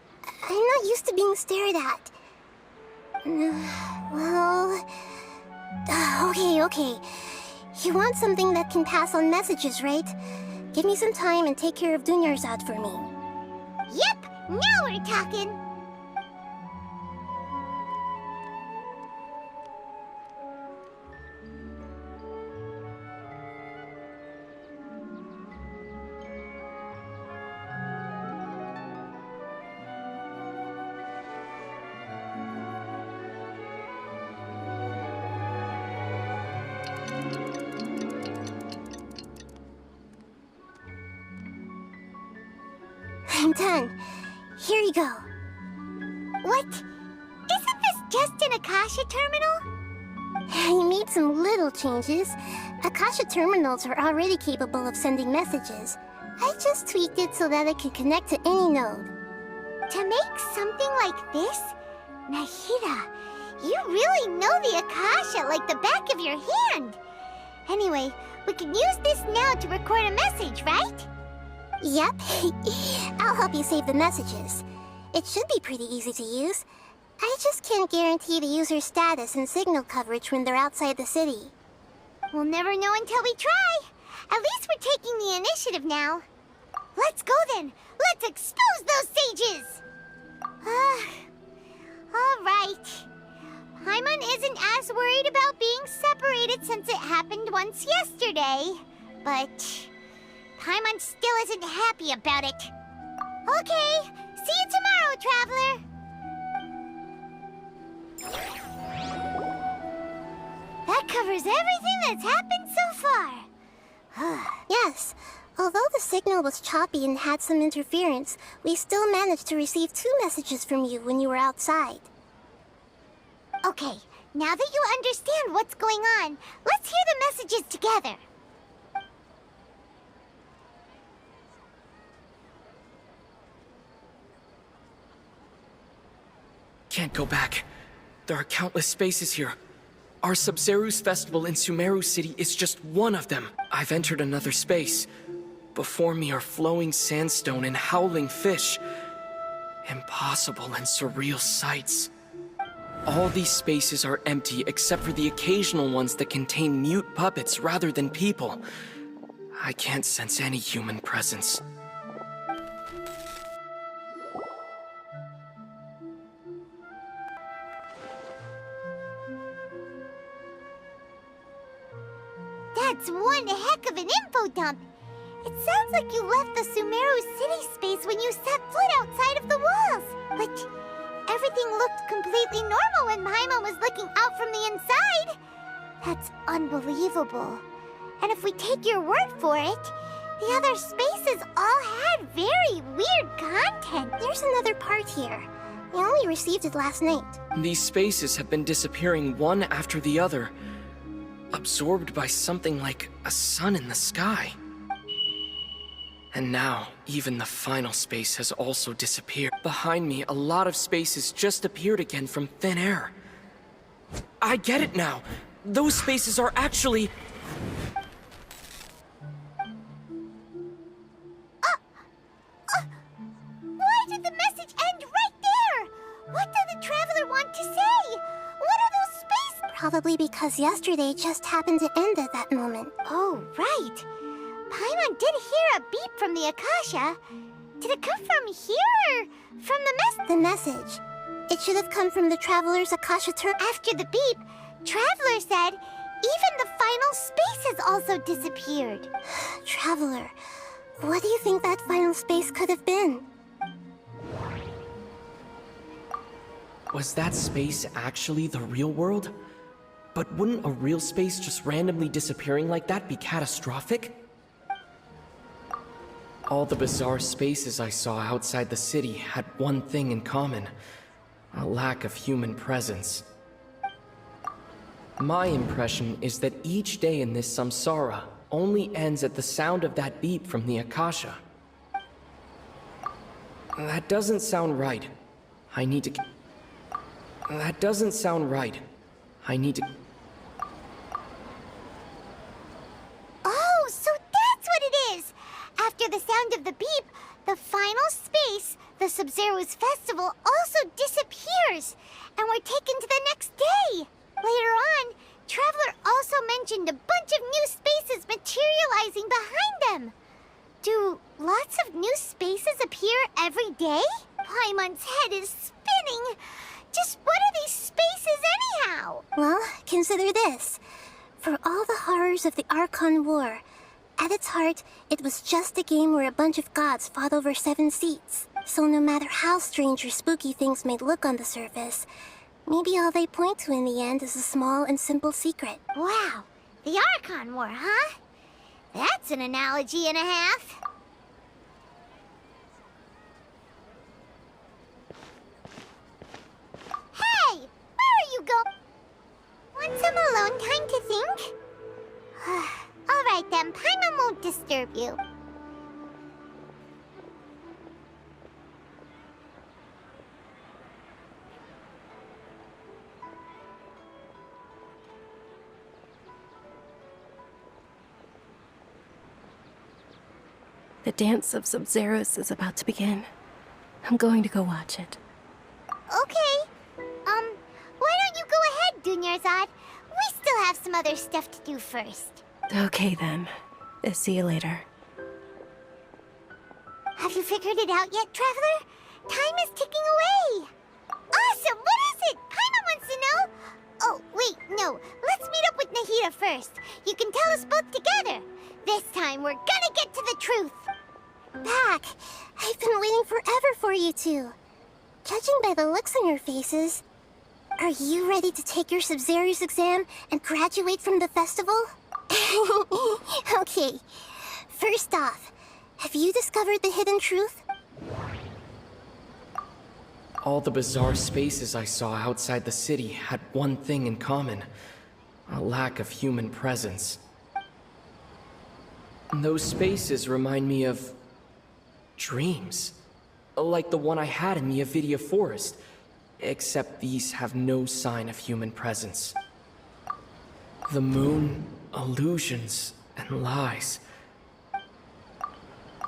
Speaker 10: not used to being stared at. Well... Okay. You want something that can pass on messages, right? Give me some time and take care of Dunyarzad for me.
Speaker 2: Yep, now we're talking.
Speaker 10: I'm done. Here you go.
Speaker 2: What? Isn't this just an Akasha terminal?
Speaker 10: I made some little changes. Akasha terminals are already capable of sending messages. I just tweaked it so that it could connect to any node.
Speaker 2: To make something like this? Nahida, you really know the Akasha like the back of your hand. Anyway, we can use this now to record a message, right?
Speaker 10: Yep. I'll help you save the messages. It should be pretty easy to use. I just can't guarantee the user's status and signal coverage when they're outside the city.
Speaker 2: We'll never know until we try. At least we're taking the initiative now. Let's go then. Let's expose those sages! Alright. Paimon isn't as worried about being separated since it happened once yesterday. But Paimon still isn't happy about it. Okay, see you tomorrow, Traveler! That covers everything that's happened so far.
Speaker 10: Yes. Although the signal was choppy and had some interference, we still managed to receive 2 messages from you when you were outside.
Speaker 2: Okay, now that you understand what's going on, let's hear the messages together.
Speaker 8: Can't go back. There are countless spaces here. Our Sub-Zeru's festival in Sumeru City is just one of them. I've entered another space. Before me are flowing sandstone and howling fish. Impossible and surreal sights. All these spaces are empty except for the occasional ones that contain mute puppets rather than people. I can't sense any human presence.
Speaker 2: That's one heck of an info dump. It sounds like you left the Sumeru City space when you set foot outside of the walls. But everything looked completely normal when Paimon was looking out from the inside. That's unbelievable. And if we take your word for it, the other spaces all had very weird content.
Speaker 10: There's another part here. I only received it last night.
Speaker 8: These spaces have been disappearing one after the other, absorbed by something like a sun in the sky. And now, even the final space has also disappeared. Behind me, a lot of spaces just appeared again from thin air. I get it now! Those spaces are actually...
Speaker 2: Why did the message end right there? What did the Traveler want to say? What are those spaces?
Speaker 10: Probably because yesterday just happened to end at that moment.
Speaker 2: Oh, right. Paimon did hear a beep from the Akasha. Did it come from here or from the
Speaker 10: The message. It should have come from the Traveler's Akasha term.
Speaker 2: After the beep, Traveler said even the final space has also disappeared.
Speaker 10: Traveler, what do you think that final space could have been?
Speaker 8: Was that space actually the real world? But wouldn't a real space just randomly disappearing like that be catastrophic? All the bizarre spaces I saw outside the city had one thing in common: a lack of human presence. My impression is that each day in this samsara only ends at the sound of that beep from the Akasha. That doesn't sound right. I need to... That doesn't sound right. I need to...
Speaker 2: Oh, so that's what it is! After the sound of the beep, the final space, the Sub-Zeru's festival, also disappears, and we're taken to the next day. Later on, Traveler also mentioned a bunch of new spaces materializing behind them. Do lots of new spaces appear every day? Paimon's head is spinning. Just what are these spaces anyhow?
Speaker 10: Well, consider this. For all the horrors of the Archon War, at its heart, it was just a game where a bunch of gods fought over 7 seats. So no matter how strange or spooky things may look on the surface, maybe all they point to in the end is a small and simple secret.
Speaker 2: Wow, the Archon War, huh? That's an analogy and a half. need some alone time to think? Alright then, Paimon won't disturb you.
Speaker 1: The dance of Sub-Zeros is about to begin. I'm going to go watch it.
Speaker 2: Okay. Why don't you go ahead, Dunyarzad? We still have some other stuff to do first.
Speaker 1: Okay then. See you later.
Speaker 2: Have you figured it out yet, Traveler? Time is ticking away. Awesome! What is it? Paimon wants to know. Oh, wait, no. Let's meet up with Nahida first. You can tell us both together. This time, we're gonna get to the truth.
Speaker 10: Back! I've been waiting forever for you two. Judging by the looks on your faces, are you ready to take your Sub-Zero's exam and graduate from the festival? Okay. First off, have you discovered the hidden truth?
Speaker 8: All the bizarre spaces I saw outside the city had one thing in common: a lack of human presence. Those spaces remind me of dreams, like the one I had in the Avidia Forest, except these have no sign of human presence. The moon, illusions, and lies.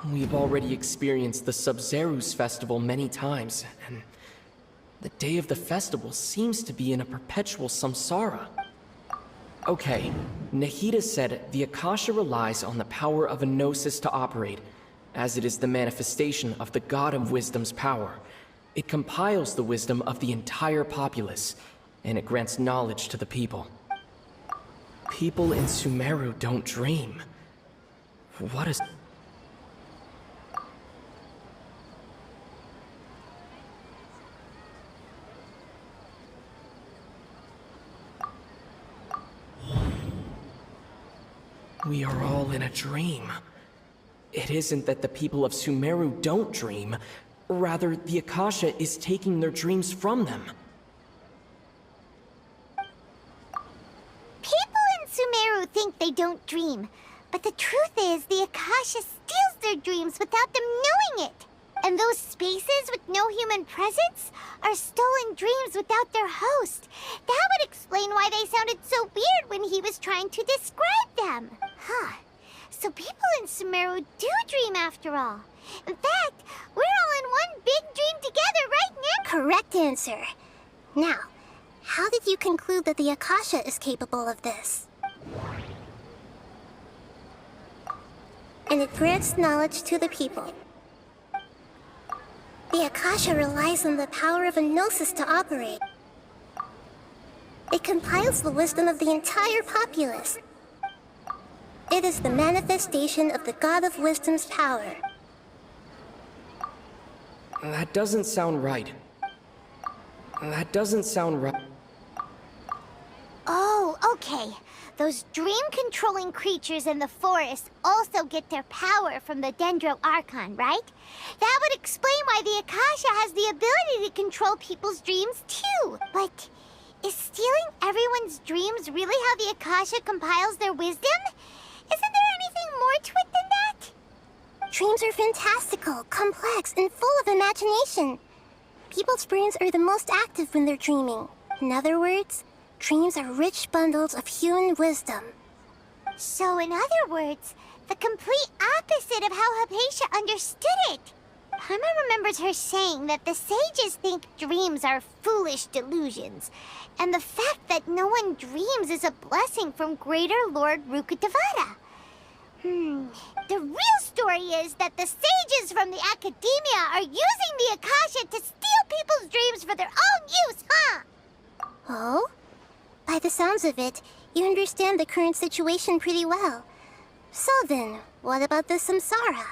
Speaker 8: We've already experienced the Sub-Zero's festival many times, and the day of the festival seems to be in a perpetual samsara. Okay, Nahida said the Akasha relies on the power of a gnosis to operate, as it is the manifestation of the God of Wisdom's power. It compiles the wisdom of the entire populace, and it grants knowledge to the people. People in Sumeru don't dream. What is... We are all in a dream. It isn't that the people of Sumeru don't dream. Rather, the Akasha is taking their dreams from them.
Speaker 2: People in Sumeru think they don't dream, but the truth is the Akasha steals their dreams without them knowing it. And those spaces with no human presence are stolen dreams without their host. That would explain why they sounded so weird when he was trying to describe them. Huh. So people in Sumeru do dream after all. In fact, we're all in one big dream together right now.
Speaker 10: Correct answer. Now, how did you conclude that the Akasha is capable of this? And it grants knowledge to the people. The Akasha relies on the power of a gnosis to operate. It compiles the wisdom of the entire populace. It is the manifestation of the God of Wisdom's power.
Speaker 8: That doesn't sound right. That doesn't sound right.
Speaker 2: Oh, okay. Those dream-controlling creatures in the forest also get their power from the Dendro Archon, right? That would explain why the Akasha has the ability to control people's dreams, too. But is stealing everyone's dreams really how the Akasha compiles their wisdom? Isn't there anything more to it than that?
Speaker 10: Dreams are fantastical, complex, and full of imagination. People's brains are the most active when they're dreaming. In other words, dreams are rich bundles of human wisdom.
Speaker 2: So in other words, the complete opposite of how Hypatia understood it. Paimon remembers her saying that the sages think dreams are foolish delusions, and the fact that no one dreams is a blessing from Greater Lord Rukkhadevata. The real story is that the sages from the Academia are using the Akasha to steal people's dreams for their own use, huh?
Speaker 10: Oh? By the sounds of it, you understand the current situation pretty well. So then, what about the samsara?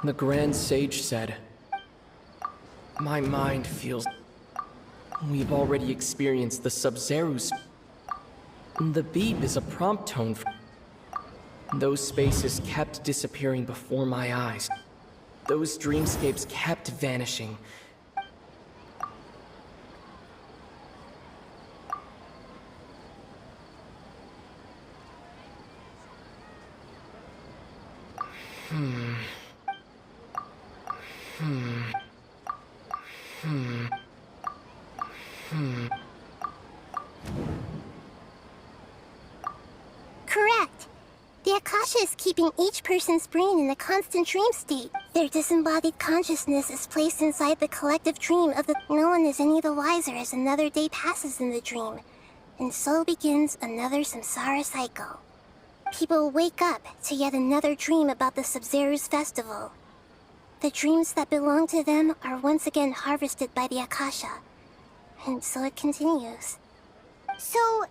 Speaker 8: The Grand Sage said, "My mind feels... We've already experienced the Sub-Zero's... The beep is a prompt tone for... Those spaces kept disappearing before my eyes. Those dreamscapes kept vanishing.
Speaker 10: Correct. The Akasha is keeping each person's brain in a constant dream state. Their disembodied consciousness is placed inside the collective dream of the... No one is any the wiser as another day passes in the dream. And so begins another samsara cycle. People wake up to yet another dream about the Sub-Zeru's festival. The dreams that belong to them are once again harvested by the Akasha. And so it continues.
Speaker 2: So,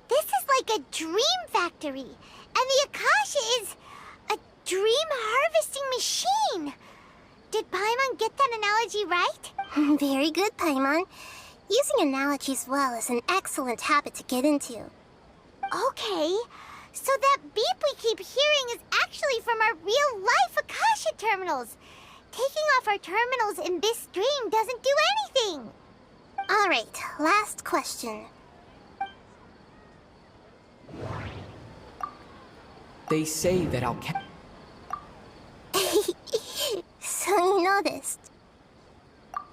Speaker 2: this is like a dream factory, and the Akasha is a dream harvesting machine. Did Paimon get that analogy right?
Speaker 10: Very good, Paimon. Using analogies well is an excellent habit to get into.
Speaker 2: Okay, so that beep we keep hearing is actually from our real-life Akasha terminals. Taking off our terminals in this dream doesn't do anything.
Speaker 10: Alright, last question.
Speaker 8: They say that
Speaker 10: So you noticed.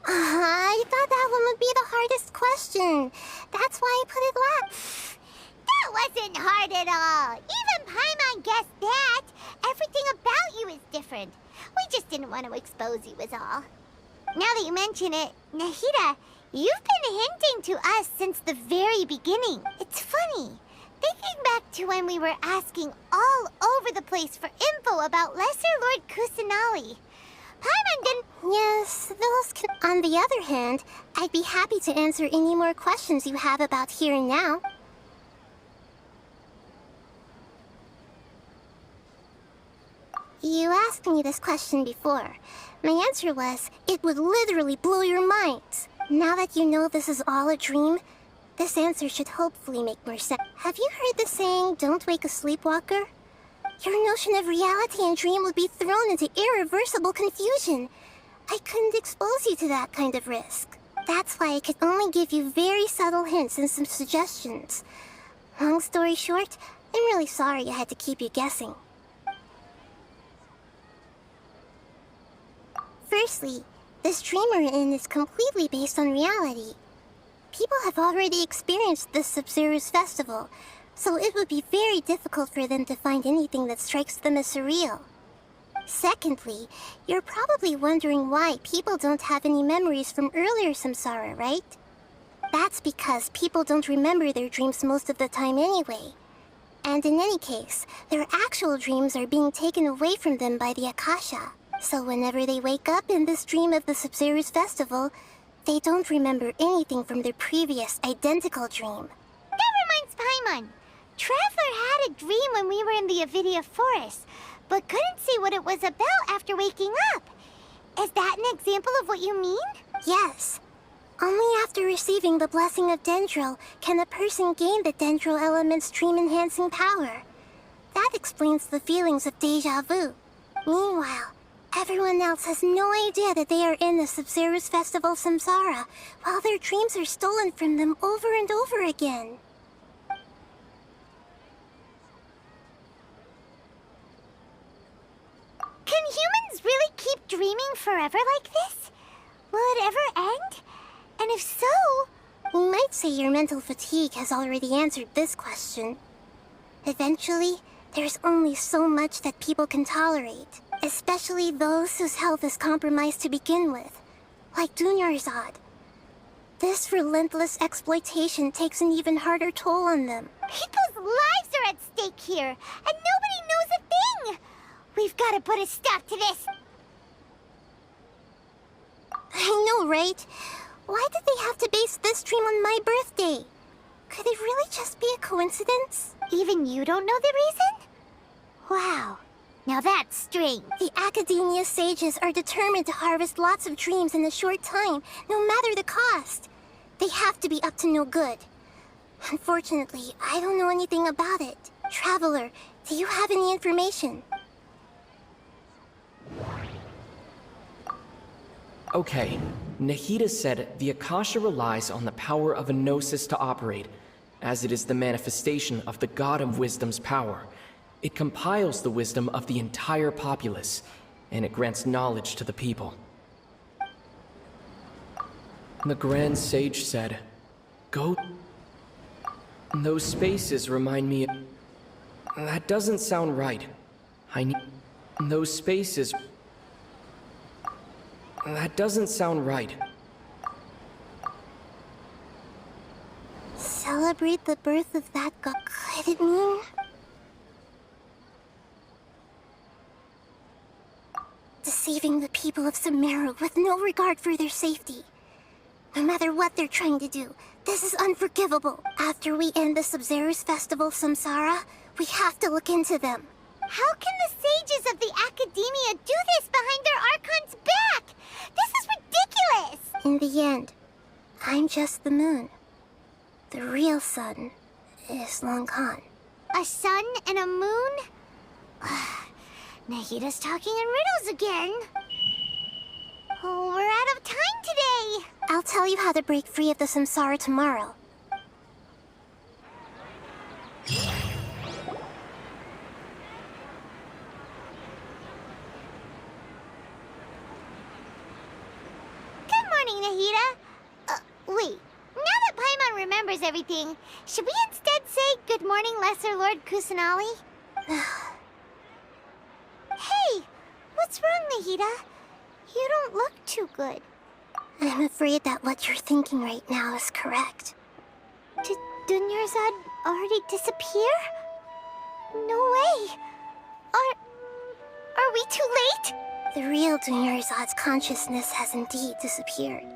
Speaker 10: I thought that one would be the hardest question. That's why I put it last.
Speaker 2: That wasn't hard at all. Even Paimon guessed that. Everything about you is different. We just didn't want to expose you is all. Now that you mention it, Nahida, you've been hinting to us since the very beginning. It's funny. Thinking back to when we were asking all over the place for info about Lesser Lord Kusanali. Paimon didn't...
Speaker 10: Yes, those can... On the other hand, I'd be happy to answer any more questions you have about here and now. You asked me this question before. My answer was, it would literally blow your minds. Now that you know this is all a dream, this answer should hopefully make more sense. Have you heard the saying, don't wake a sleepwalker? Your notion of reality and dream would be thrown into irreversible confusion. I couldn't expose you to that kind of risk. That's why I could only give you very subtle hints and some suggestions. Long story short, I'm really sorry I had to keep you guessing. Firstly, this dream we're in is completely based on reality. People have already experienced this Sub-Zeru's festival, so it would be very difficult for them to find anything that strikes them as surreal. Secondly, you're probably wondering why people don't have any memories from earlier samsara, right? That's because people don't remember their dreams most of the time anyway. And in any case, their actual dreams are being taken away from them by the Akasha. So whenever they wake up in this dream of the Sub-Zeru's festival, they don't remember anything from their previous identical dream.
Speaker 2: That reminds Paimon. Traveler had a dream when we were in the Avidia forest, but couldn't see what it was about after waking up. Is that an example of what you mean?
Speaker 10: Yes. Only after receiving the blessing of Dendro can a person gain the Dendro element's dream-enhancing power. That explains the feelings of deja vu. Meanwhile, everyone else has no idea that they are in the Sub-Zeru's festival samsara, while their dreams are stolen from them over and over again.
Speaker 2: Can humans really keep dreaming forever like this? Will it ever end? And if so...
Speaker 10: You might say your mental fatigue has already answered this question. Eventually, there's only so much that people can tolerate, especially those whose health is compromised to begin with, like Dunyarzad. This relentless exploitation takes an even harder toll on them.
Speaker 2: People's lives are at stake here, and nobody knows a thing! We've got to put a stop to this!
Speaker 10: I know, right? Why did they have to base this dream on my birthday? Could it really just be a coincidence?
Speaker 2: Even you don't know the reason? Wow. Now that's strange.
Speaker 10: The Academia sages are determined to harvest lots of dreams in a short time, no matter the cost. They have to be up to no good. Unfortunately, I don't know anything about it. Traveler, do you have any information?
Speaker 8: Okay, Nahida said the Akasha relies on the power of a gnosis to operate, as it is the manifestation of the God of Wisdom's power. It compiles the wisdom of the entire populace, and it grants knowledge to the people. The Grand Sage said, "Go." Those spaces remind me... That doesn't sound right. I need... Those spaces... That doesn't sound right.
Speaker 10: Celebrate the birth of that god. Could it mean? Deceiving the people of Sumeru with no regard for their safety. No matter what they're trying to do, this is unforgivable. After we end the Sub-Zero's Festival Samsara, we have to look into them.
Speaker 2: How can the sages of the Academia do this behind their Archon's back? This is ridiculous!
Speaker 10: In the end, I'm just the moon. The real sun is long gone.
Speaker 2: A sun and a moon? Nahida's talking in riddles again. Oh, we're out of time today.
Speaker 10: I'll tell you how to break free of the samsara tomorrow.
Speaker 2: Good morning, Nahida. Wait. Now that Paimon remembers everything, should we instead say good morning, Lesser Lord Kusanali? Hey, what's wrong, Nahida? You don't look too good.
Speaker 10: I'm afraid that what you're thinking right now is correct.
Speaker 2: Did Dunyarzad already disappear? No way. Are we too late?
Speaker 10: The real Dunyarzad's consciousness has indeed disappeared.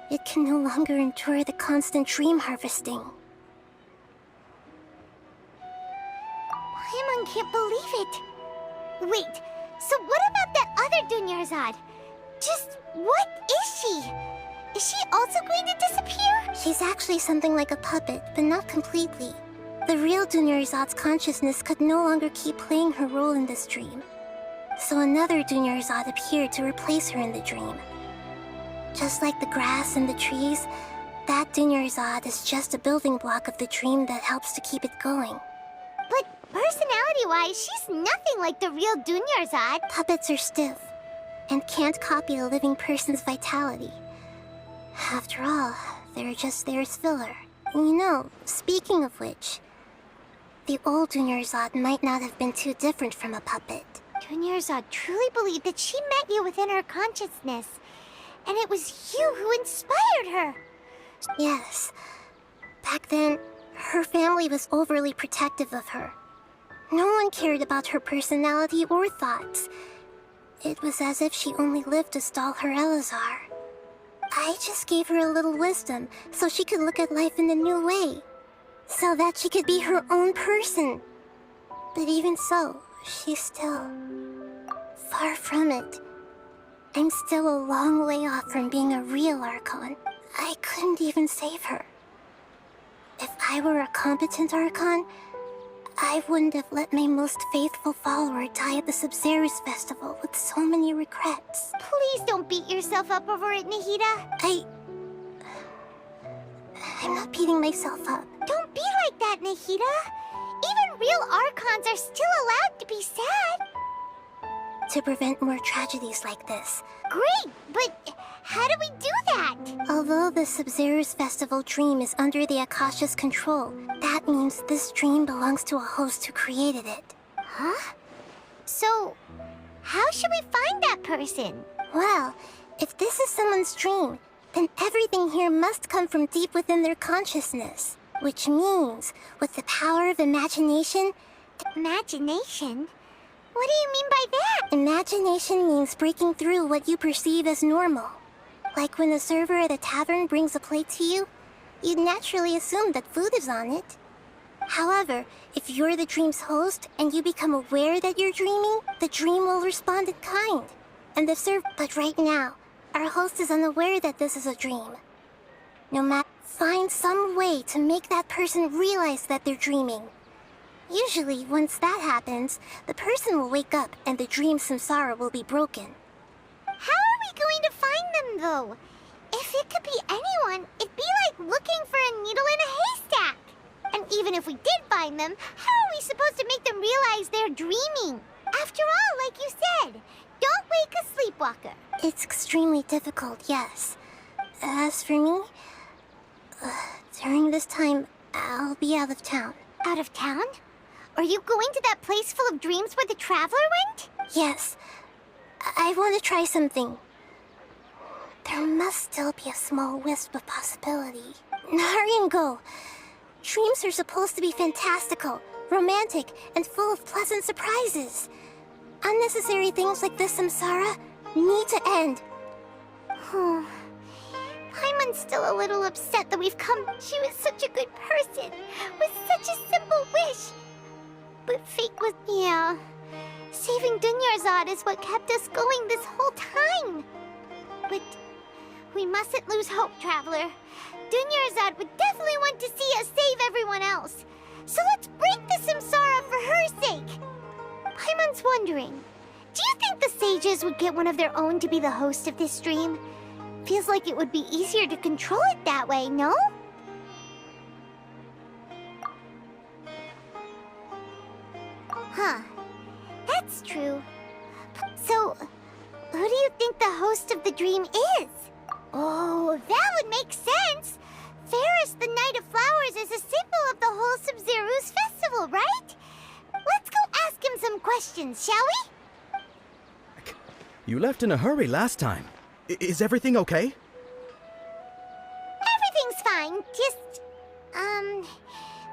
Speaker 10: It can no longer endure the constant dream harvesting.
Speaker 2: Paimon can't believe it. Wait, so what about that other Dunyarzad? Just what is she? Is she also going to disappear?
Speaker 10: She's actually something like a puppet, but not completely. The real Dunyarzad's consciousness could no longer keep playing her role in this dream. So another Dunyarzad appeared to replace her in the dream. Just like the grass and the trees, that Dunyarzad is just a building block of the dream that helps to keep it going.
Speaker 2: But personality-wise, she's nothing like the real Dunyarzad.
Speaker 10: Puppets are stiff and can't copy a living person's vitality. After all, they're just there as filler. You know, speaking of which, the old Dunyarzad might not have been too different from a puppet.
Speaker 2: Dunyarzad truly believed that she met you within her consciousness, and it was you who inspired her.
Speaker 10: Yes. Back then, her family was overly protective of her. No one cared about her personality or thoughts. It was as if she only lived to stall her Elazar. I just gave her a little wisdom so she could look at life in a new way. So that she could be her own person. But even so, she's still far from it. I'm still a long way off from being a real Archon. I couldn't even save her. If I were a competent Archon, I wouldn't have let my most faithful follower die at the Sub-Zero's festival with so many regrets.
Speaker 2: Please don't beat yourself up over it, Nahida.
Speaker 10: I'm not beating myself up.
Speaker 2: Don't be like that, Nahida. Even real Archons are still allowed to be sad.
Speaker 10: To prevent more tragedies like this.
Speaker 2: Great, but how do we do that?
Speaker 10: Although the Sub-Zero's festival dream is under the Akasha's control, that means this dream belongs to a host who created it.
Speaker 2: Huh? So, how should we find that person?
Speaker 10: Well, if this is someone's dream, then everything here must come from deep within their consciousness. Which means, with the power of imagination...
Speaker 2: Imagination? What do you mean by that?
Speaker 10: Imagination means breaking through what you perceive as normal. Like when a server at a tavern brings a plate to you, you'd naturally assume that food is on it. However, if you're the dream's host and you become aware that you're dreaming, the dream will respond in kind. And the But right now, our host is unaware that this is a dream. No matter, find some way to make that person realize that they're dreaming. Usually, once that happens, the person will wake up and the dream samsara will be broken.
Speaker 2: How are we going to find them, though? If it could be anyone, it'd be like looking for a needle in a haystack. And even if we did find them, how are we supposed to make them realize they're dreaming? After all, like you said, don't wake a sleepwalker.
Speaker 10: It's extremely difficult, yes. As for me, during this time, I'll be out of town.
Speaker 2: Out of town? Are you going to that place full of dreams where the Traveler went?
Speaker 10: Yes. I want to try something. There must still be a small wisp of possibility. Hurry and go. Dreams are supposed to be fantastical, romantic, and full of pleasant surprises. Unnecessary things like this samsara need to end.
Speaker 2: Paimon's still a little upset that we've come. She was such a good person, with such a simple wish. But fate was, yeah. Saving Dunyarzad is what kept us going this whole time. But we mustn't lose hope, Traveler. Dunyarzad would definitely want to see us save everyone else. So let's break the samsara for her sake. Paimon's wondering, do you think the sages would get one of their own to be the host of this stream? Feels like it would be easier to control it that way, no? Huh. That's true. So, who do you think the host of the dream is? Oh, that would make sense. Ferris, the Knight of Flowers, is a symbol of the whole Sub-Zeru's festival, right? Let's go ask him some questions, shall we?
Speaker 4: You left in a hurry last time. Is everything okay?
Speaker 2: Everything's fine, just...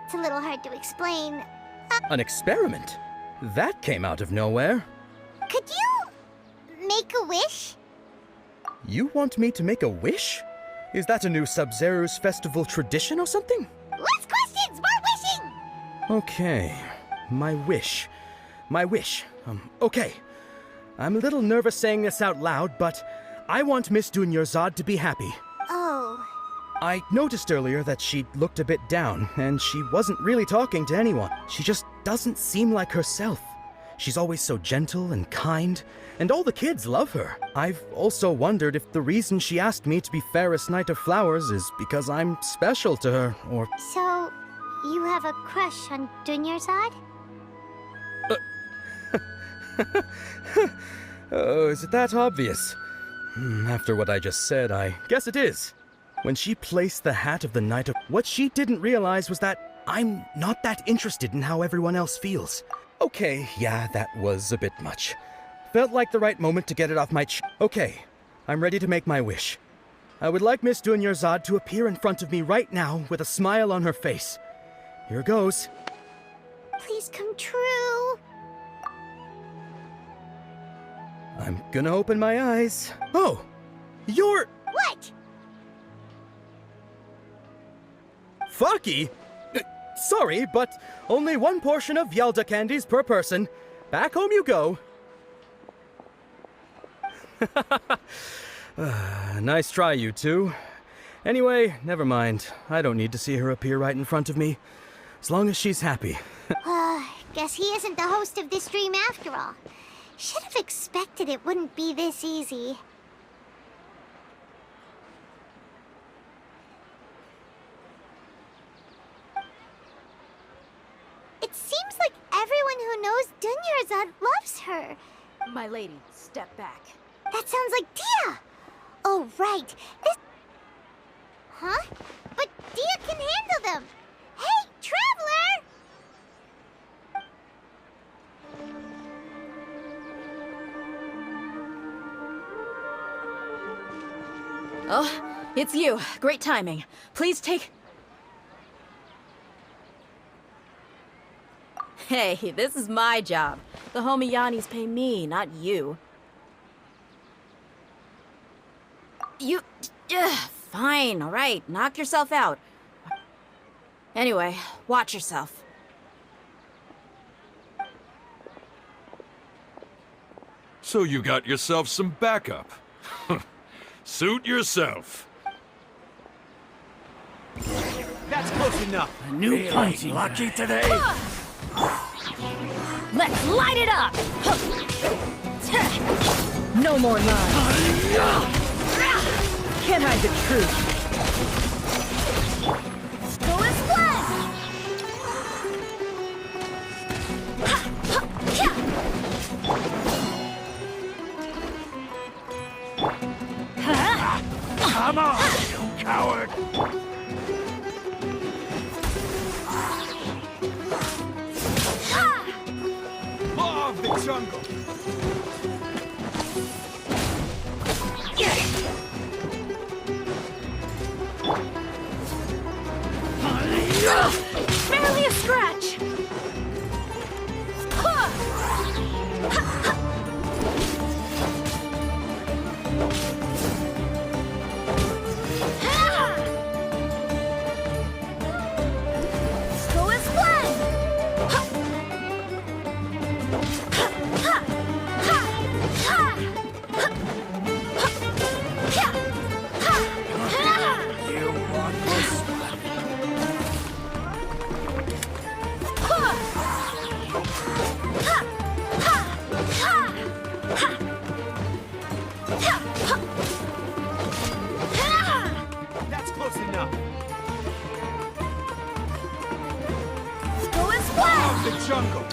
Speaker 2: it's a little hard to explain.
Speaker 4: An experiment? That came out of nowhere.
Speaker 2: Could you make a wish?
Speaker 4: You want me to make a wish? Is that a new Sub-Zeru's festival tradition or something?
Speaker 2: Less questions, more wishing!
Speaker 4: Okay, my wish. Okay. I'm a little nervous saying this out loud, but I want Miss Dunyarzad to be happy.
Speaker 2: Oh.
Speaker 4: I noticed earlier that she looked a bit down, and she wasn't really talking to anyone. She just doesn't seem like herself. She's always so gentle and kind, and all the kids love her. I've also wondered if the reason she asked me to be Fairest Knight of Flowers is because I'm special to her, or...
Speaker 2: So, you have a crush on Dunyarzad?
Speaker 4: Oh, is it that obvious? After what I just said, I guess it is. When she placed the hat of the Knight of... What she didn't realize was that I'm not that interested in how everyone else feels. Okay, yeah, that was a bit much. Felt like the right moment to get it off my Okay, I'm ready to make my wish. I would like Miss Dunyarzad to appear in front of me right now with a smile on her face. Here goes.
Speaker 2: Please come true.
Speaker 4: I'm gonna open my eyes. Oh! You're...
Speaker 2: What?
Speaker 4: Faki? Sorry, but only one portion of Yalda candies per person. Back home you go. Nice try, you two. Anyway, never mind. I don't need to see her appear right in front of me. As long as she's happy.
Speaker 2: Guess he isn't the host of this stream after all. Should have expected it wouldn't be this easy. It seems like everyone who knows Dunyarzad loves her.
Speaker 13: My lady, step back.
Speaker 2: That sounds like Dia! Oh, right. This... Huh? But Dia can handle them! Hey, Traveler!
Speaker 9: Oh, it's you. Great timing. Please take... Hey, this is my job. The homie Yannis pay me, not you. You... fine, alright. Knock yourself out. Anyway, watch yourself.
Speaker 5: So you got yourself some backup. Suit yourself.
Speaker 3: That's close enough.
Speaker 6: A new punching
Speaker 5: lucky today.
Speaker 13: Let's light it up! No more lies. Can't hide the truth.
Speaker 2: Go as one!
Speaker 5: Come on, you coward!
Speaker 11: Law of the jungle!
Speaker 13: Barely a scratch! Go as planned!
Speaker 5: You want this?
Speaker 11: That's close enough.
Speaker 13: Go as
Speaker 11: Law
Speaker 13: planned!
Speaker 11: of the jungle!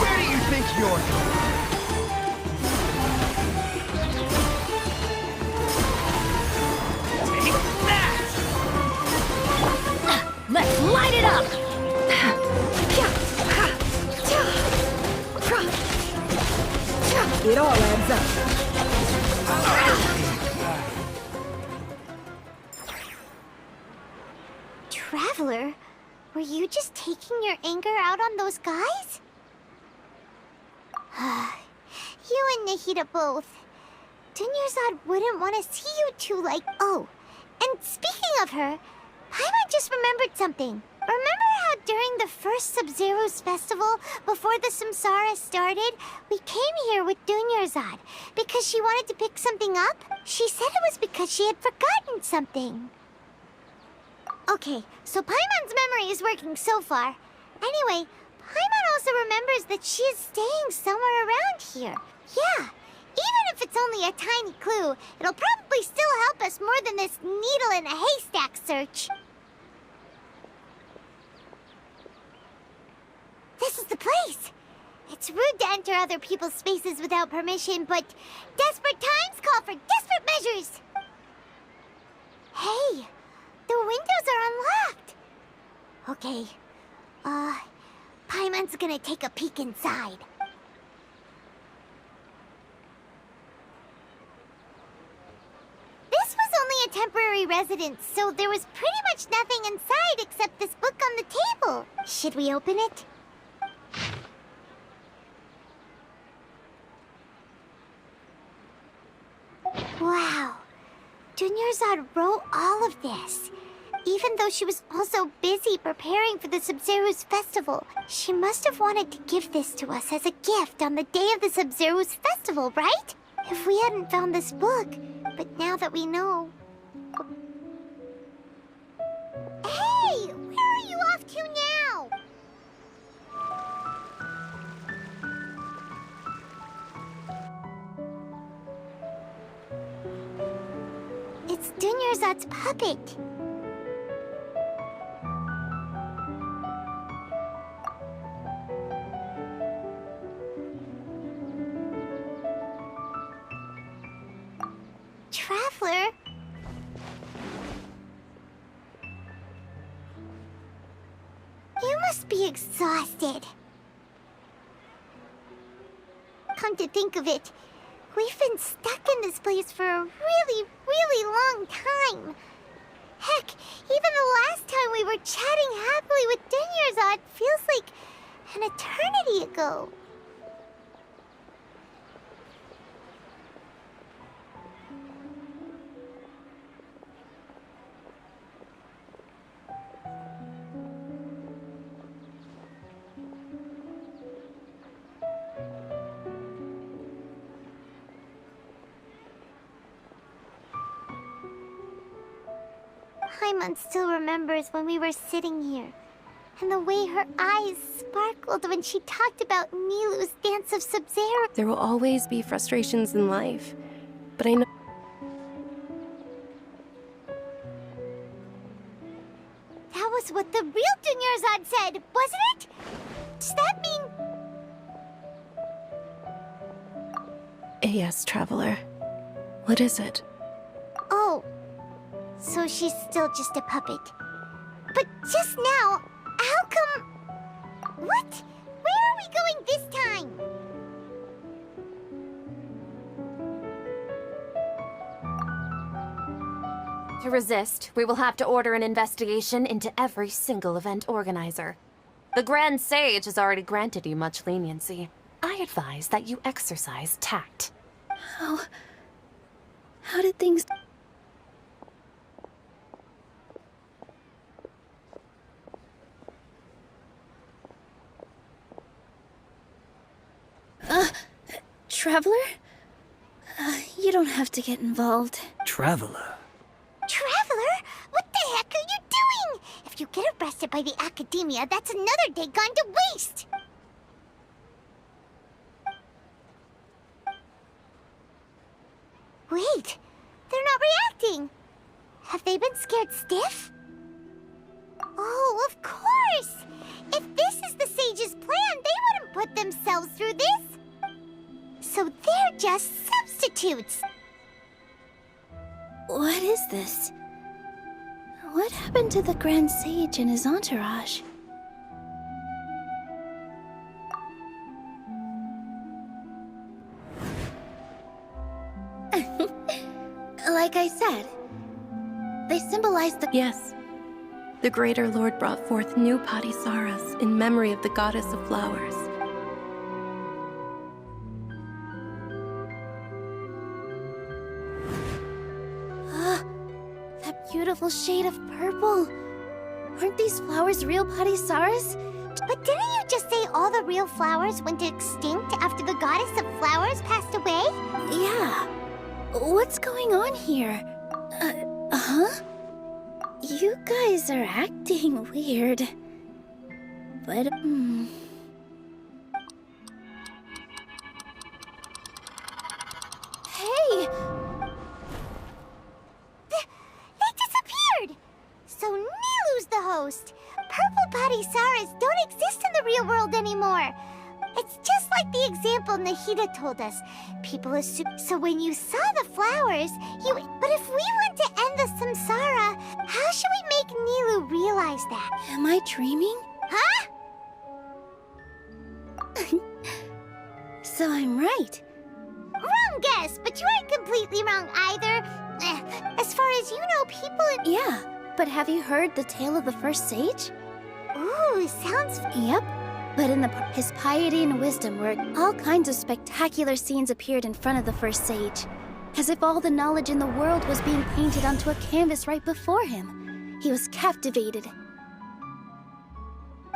Speaker 11: Where do you think you're going? Take that!
Speaker 13: Let's light it up! It all adds up.
Speaker 2: Traveler, were you just taking your anger out on those guys? You and Nahida both. Dunyarzad wouldn't want to see you two like... Oh, and speaking of her, Paimon just remembered something. Remember how during the first Sub-Zero's festival, before the Samsara started, we came here with Dunyarzad because she wanted to pick something up? She said it was because she had forgotten something. Okay, so Paimon's memory is working so far. Anyway, Paimon also remembers that she is staying somewhere around here. Yeah, even if it's only a tiny clue, it'll probably still help us more than this needle in a haystack search. This is the place. It's rude to enter other people's spaces without permission, but desperate times call for desperate measures. Hey, the windows are unlocked. Okay, Paimon's gonna take a peek inside. This was only a temporary residence, so there was pretty much nothing inside except this book on the table. Should we open it? Wow, Dunyarzad wrote all of this. Even though she was also busy preparing for the Sub-Zero's festival, she must have wanted to give this to us as a gift on the day of the Sub-Zero's festival, right? If we hadn't found this book, but now that we know... Hey! Where are you off to now? It's Dunyarzad's puppet. Traveler? You must be exhausted. Come to think of it, we've been stuck in this place for a really, really long time. Heck, even the last time we were chatting happily with Dunyarzad feels like an eternity ago. Paimon still remembers when we were sitting here, and the way her eyes sparkled when she talked about Nilou's Dance of Sub-Zero.
Speaker 1: There will always be frustrations in life, but I know...
Speaker 2: was what the real Dunyarzad said, wasn't it? Does that mean...
Speaker 1: Yes, Traveler. What is it?
Speaker 2: Oh, so she's still just a puppet. But just now, how come... What? Where are we going this time?
Speaker 14: To resist, we will have to order an investigation into every single event organizer. The Grand Sage has already granted you much leniency. I advise that you exercise tact.
Speaker 13: How did things... Traveler? You don't have to get involved.
Speaker 3: Traveler.
Speaker 2: Traveler? What the heck are you doing? If you get arrested by the Academia, that's another day gone to waste! Wait, they're not reacting. Have they been scared stiff? Oh, of course! If this is the Sage's plan, they wouldn't put themselves through this. So they're just substitutes.
Speaker 13: What is this? What happened to the Grand Sage and his entourage? Like I said, they symbolize the...
Speaker 1: Yes. The Greater Lord brought forth new Padisaras in memory of the Goddess of Flowers.
Speaker 13: That beautiful shade of purple. Aren't these flowers real Padisaras?
Speaker 2: But didn't you just say all the real flowers went extinct after the Goddess of Flowers passed away?
Speaker 13: Yeah. What's going on here? Huh? You guys are acting weird. But, Hey!
Speaker 2: They disappeared! So Nilu's the host. Purple Padisaras don't exist in the real world anymore. It's just like the example Nahida told us. People assume... So when you saw the flowers, you... But if we want to end the samsara, how should we make Nilu realize that?
Speaker 13: Am I dreaming?
Speaker 2: Huh?
Speaker 13: So I'm right.
Speaker 2: Wrong guess, but you aren't completely wrong either. As far as you know, people in...
Speaker 13: Yeah, but have you heard the tale of the first sage?
Speaker 2: Ooh, sounds...
Speaker 13: Yep. But in his piety and wisdom were all kinds of spectacular scenes appeared in front of the first sage. As if all the knowledge in the world was being painted onto a canvas right before him. He was captivated.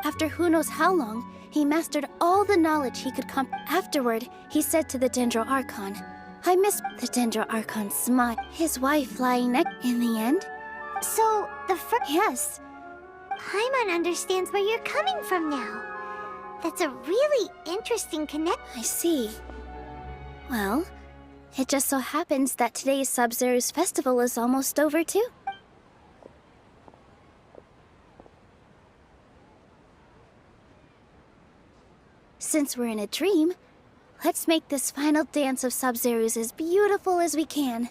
Speaker 13: After who knows how long, he mastered all the knowledge he could Afterward, he said to the Dendro Archon, I miss the Dendro Archon smile. His wife lying next in the end.
Speaker 2: So, the first...
Speaker 13: Yes.
Speaker 2: Paimon understands where you're coming from now. That's a really interesting connection.
Speaker 13: I see. Well, it just so happens that today's Sub-Zero's festival is almost over too. Since we're in a dream, let's make this final dance of Sub-Zero's as beautiful as we can.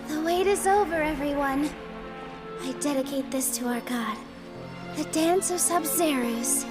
Speaker 13: The wait is over, everyone. I dedicate this to our god, the dance of Sub-Zero's.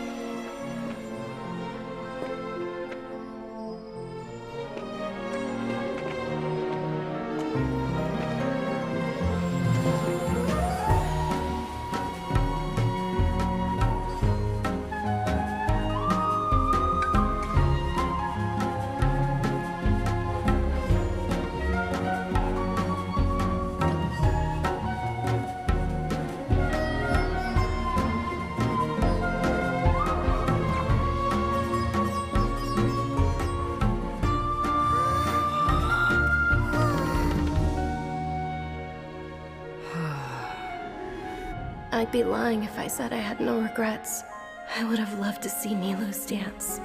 Speaker 1: I'd be lying if I said I had no regrets. I would have loved to see Nilou's dance.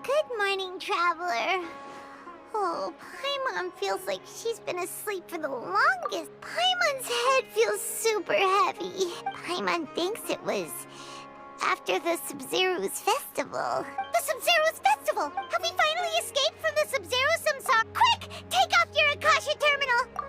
Speaker 2: Good morning, traveler. Oh, Paimon feels like she's been asleep for the longest. Paimon's head feels super heavy. Paimon thinks it was after the Sub-Zero's festival. The Sub-Zero's festival! Have we finally escaped from the Sub-Zero Samsara? Quick! Take off your Akasha terminal!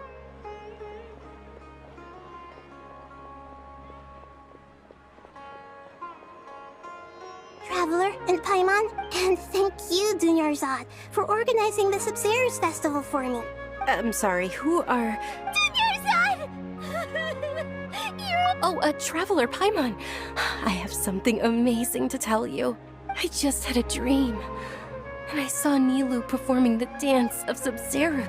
Speaker 10: Traveler and Paimon, and thank you, Dunyarzad, for organizing the Sub-Zero's festival for me.
Speaker 1: I'm sorry, who are...
Speaker 2: Dunyarzad!
Speaker 1: Oh, a traveler, Paimon. I have something amazing to tell you. I just had a dream, and I saw Nilou performing the dance of Sub-Zero.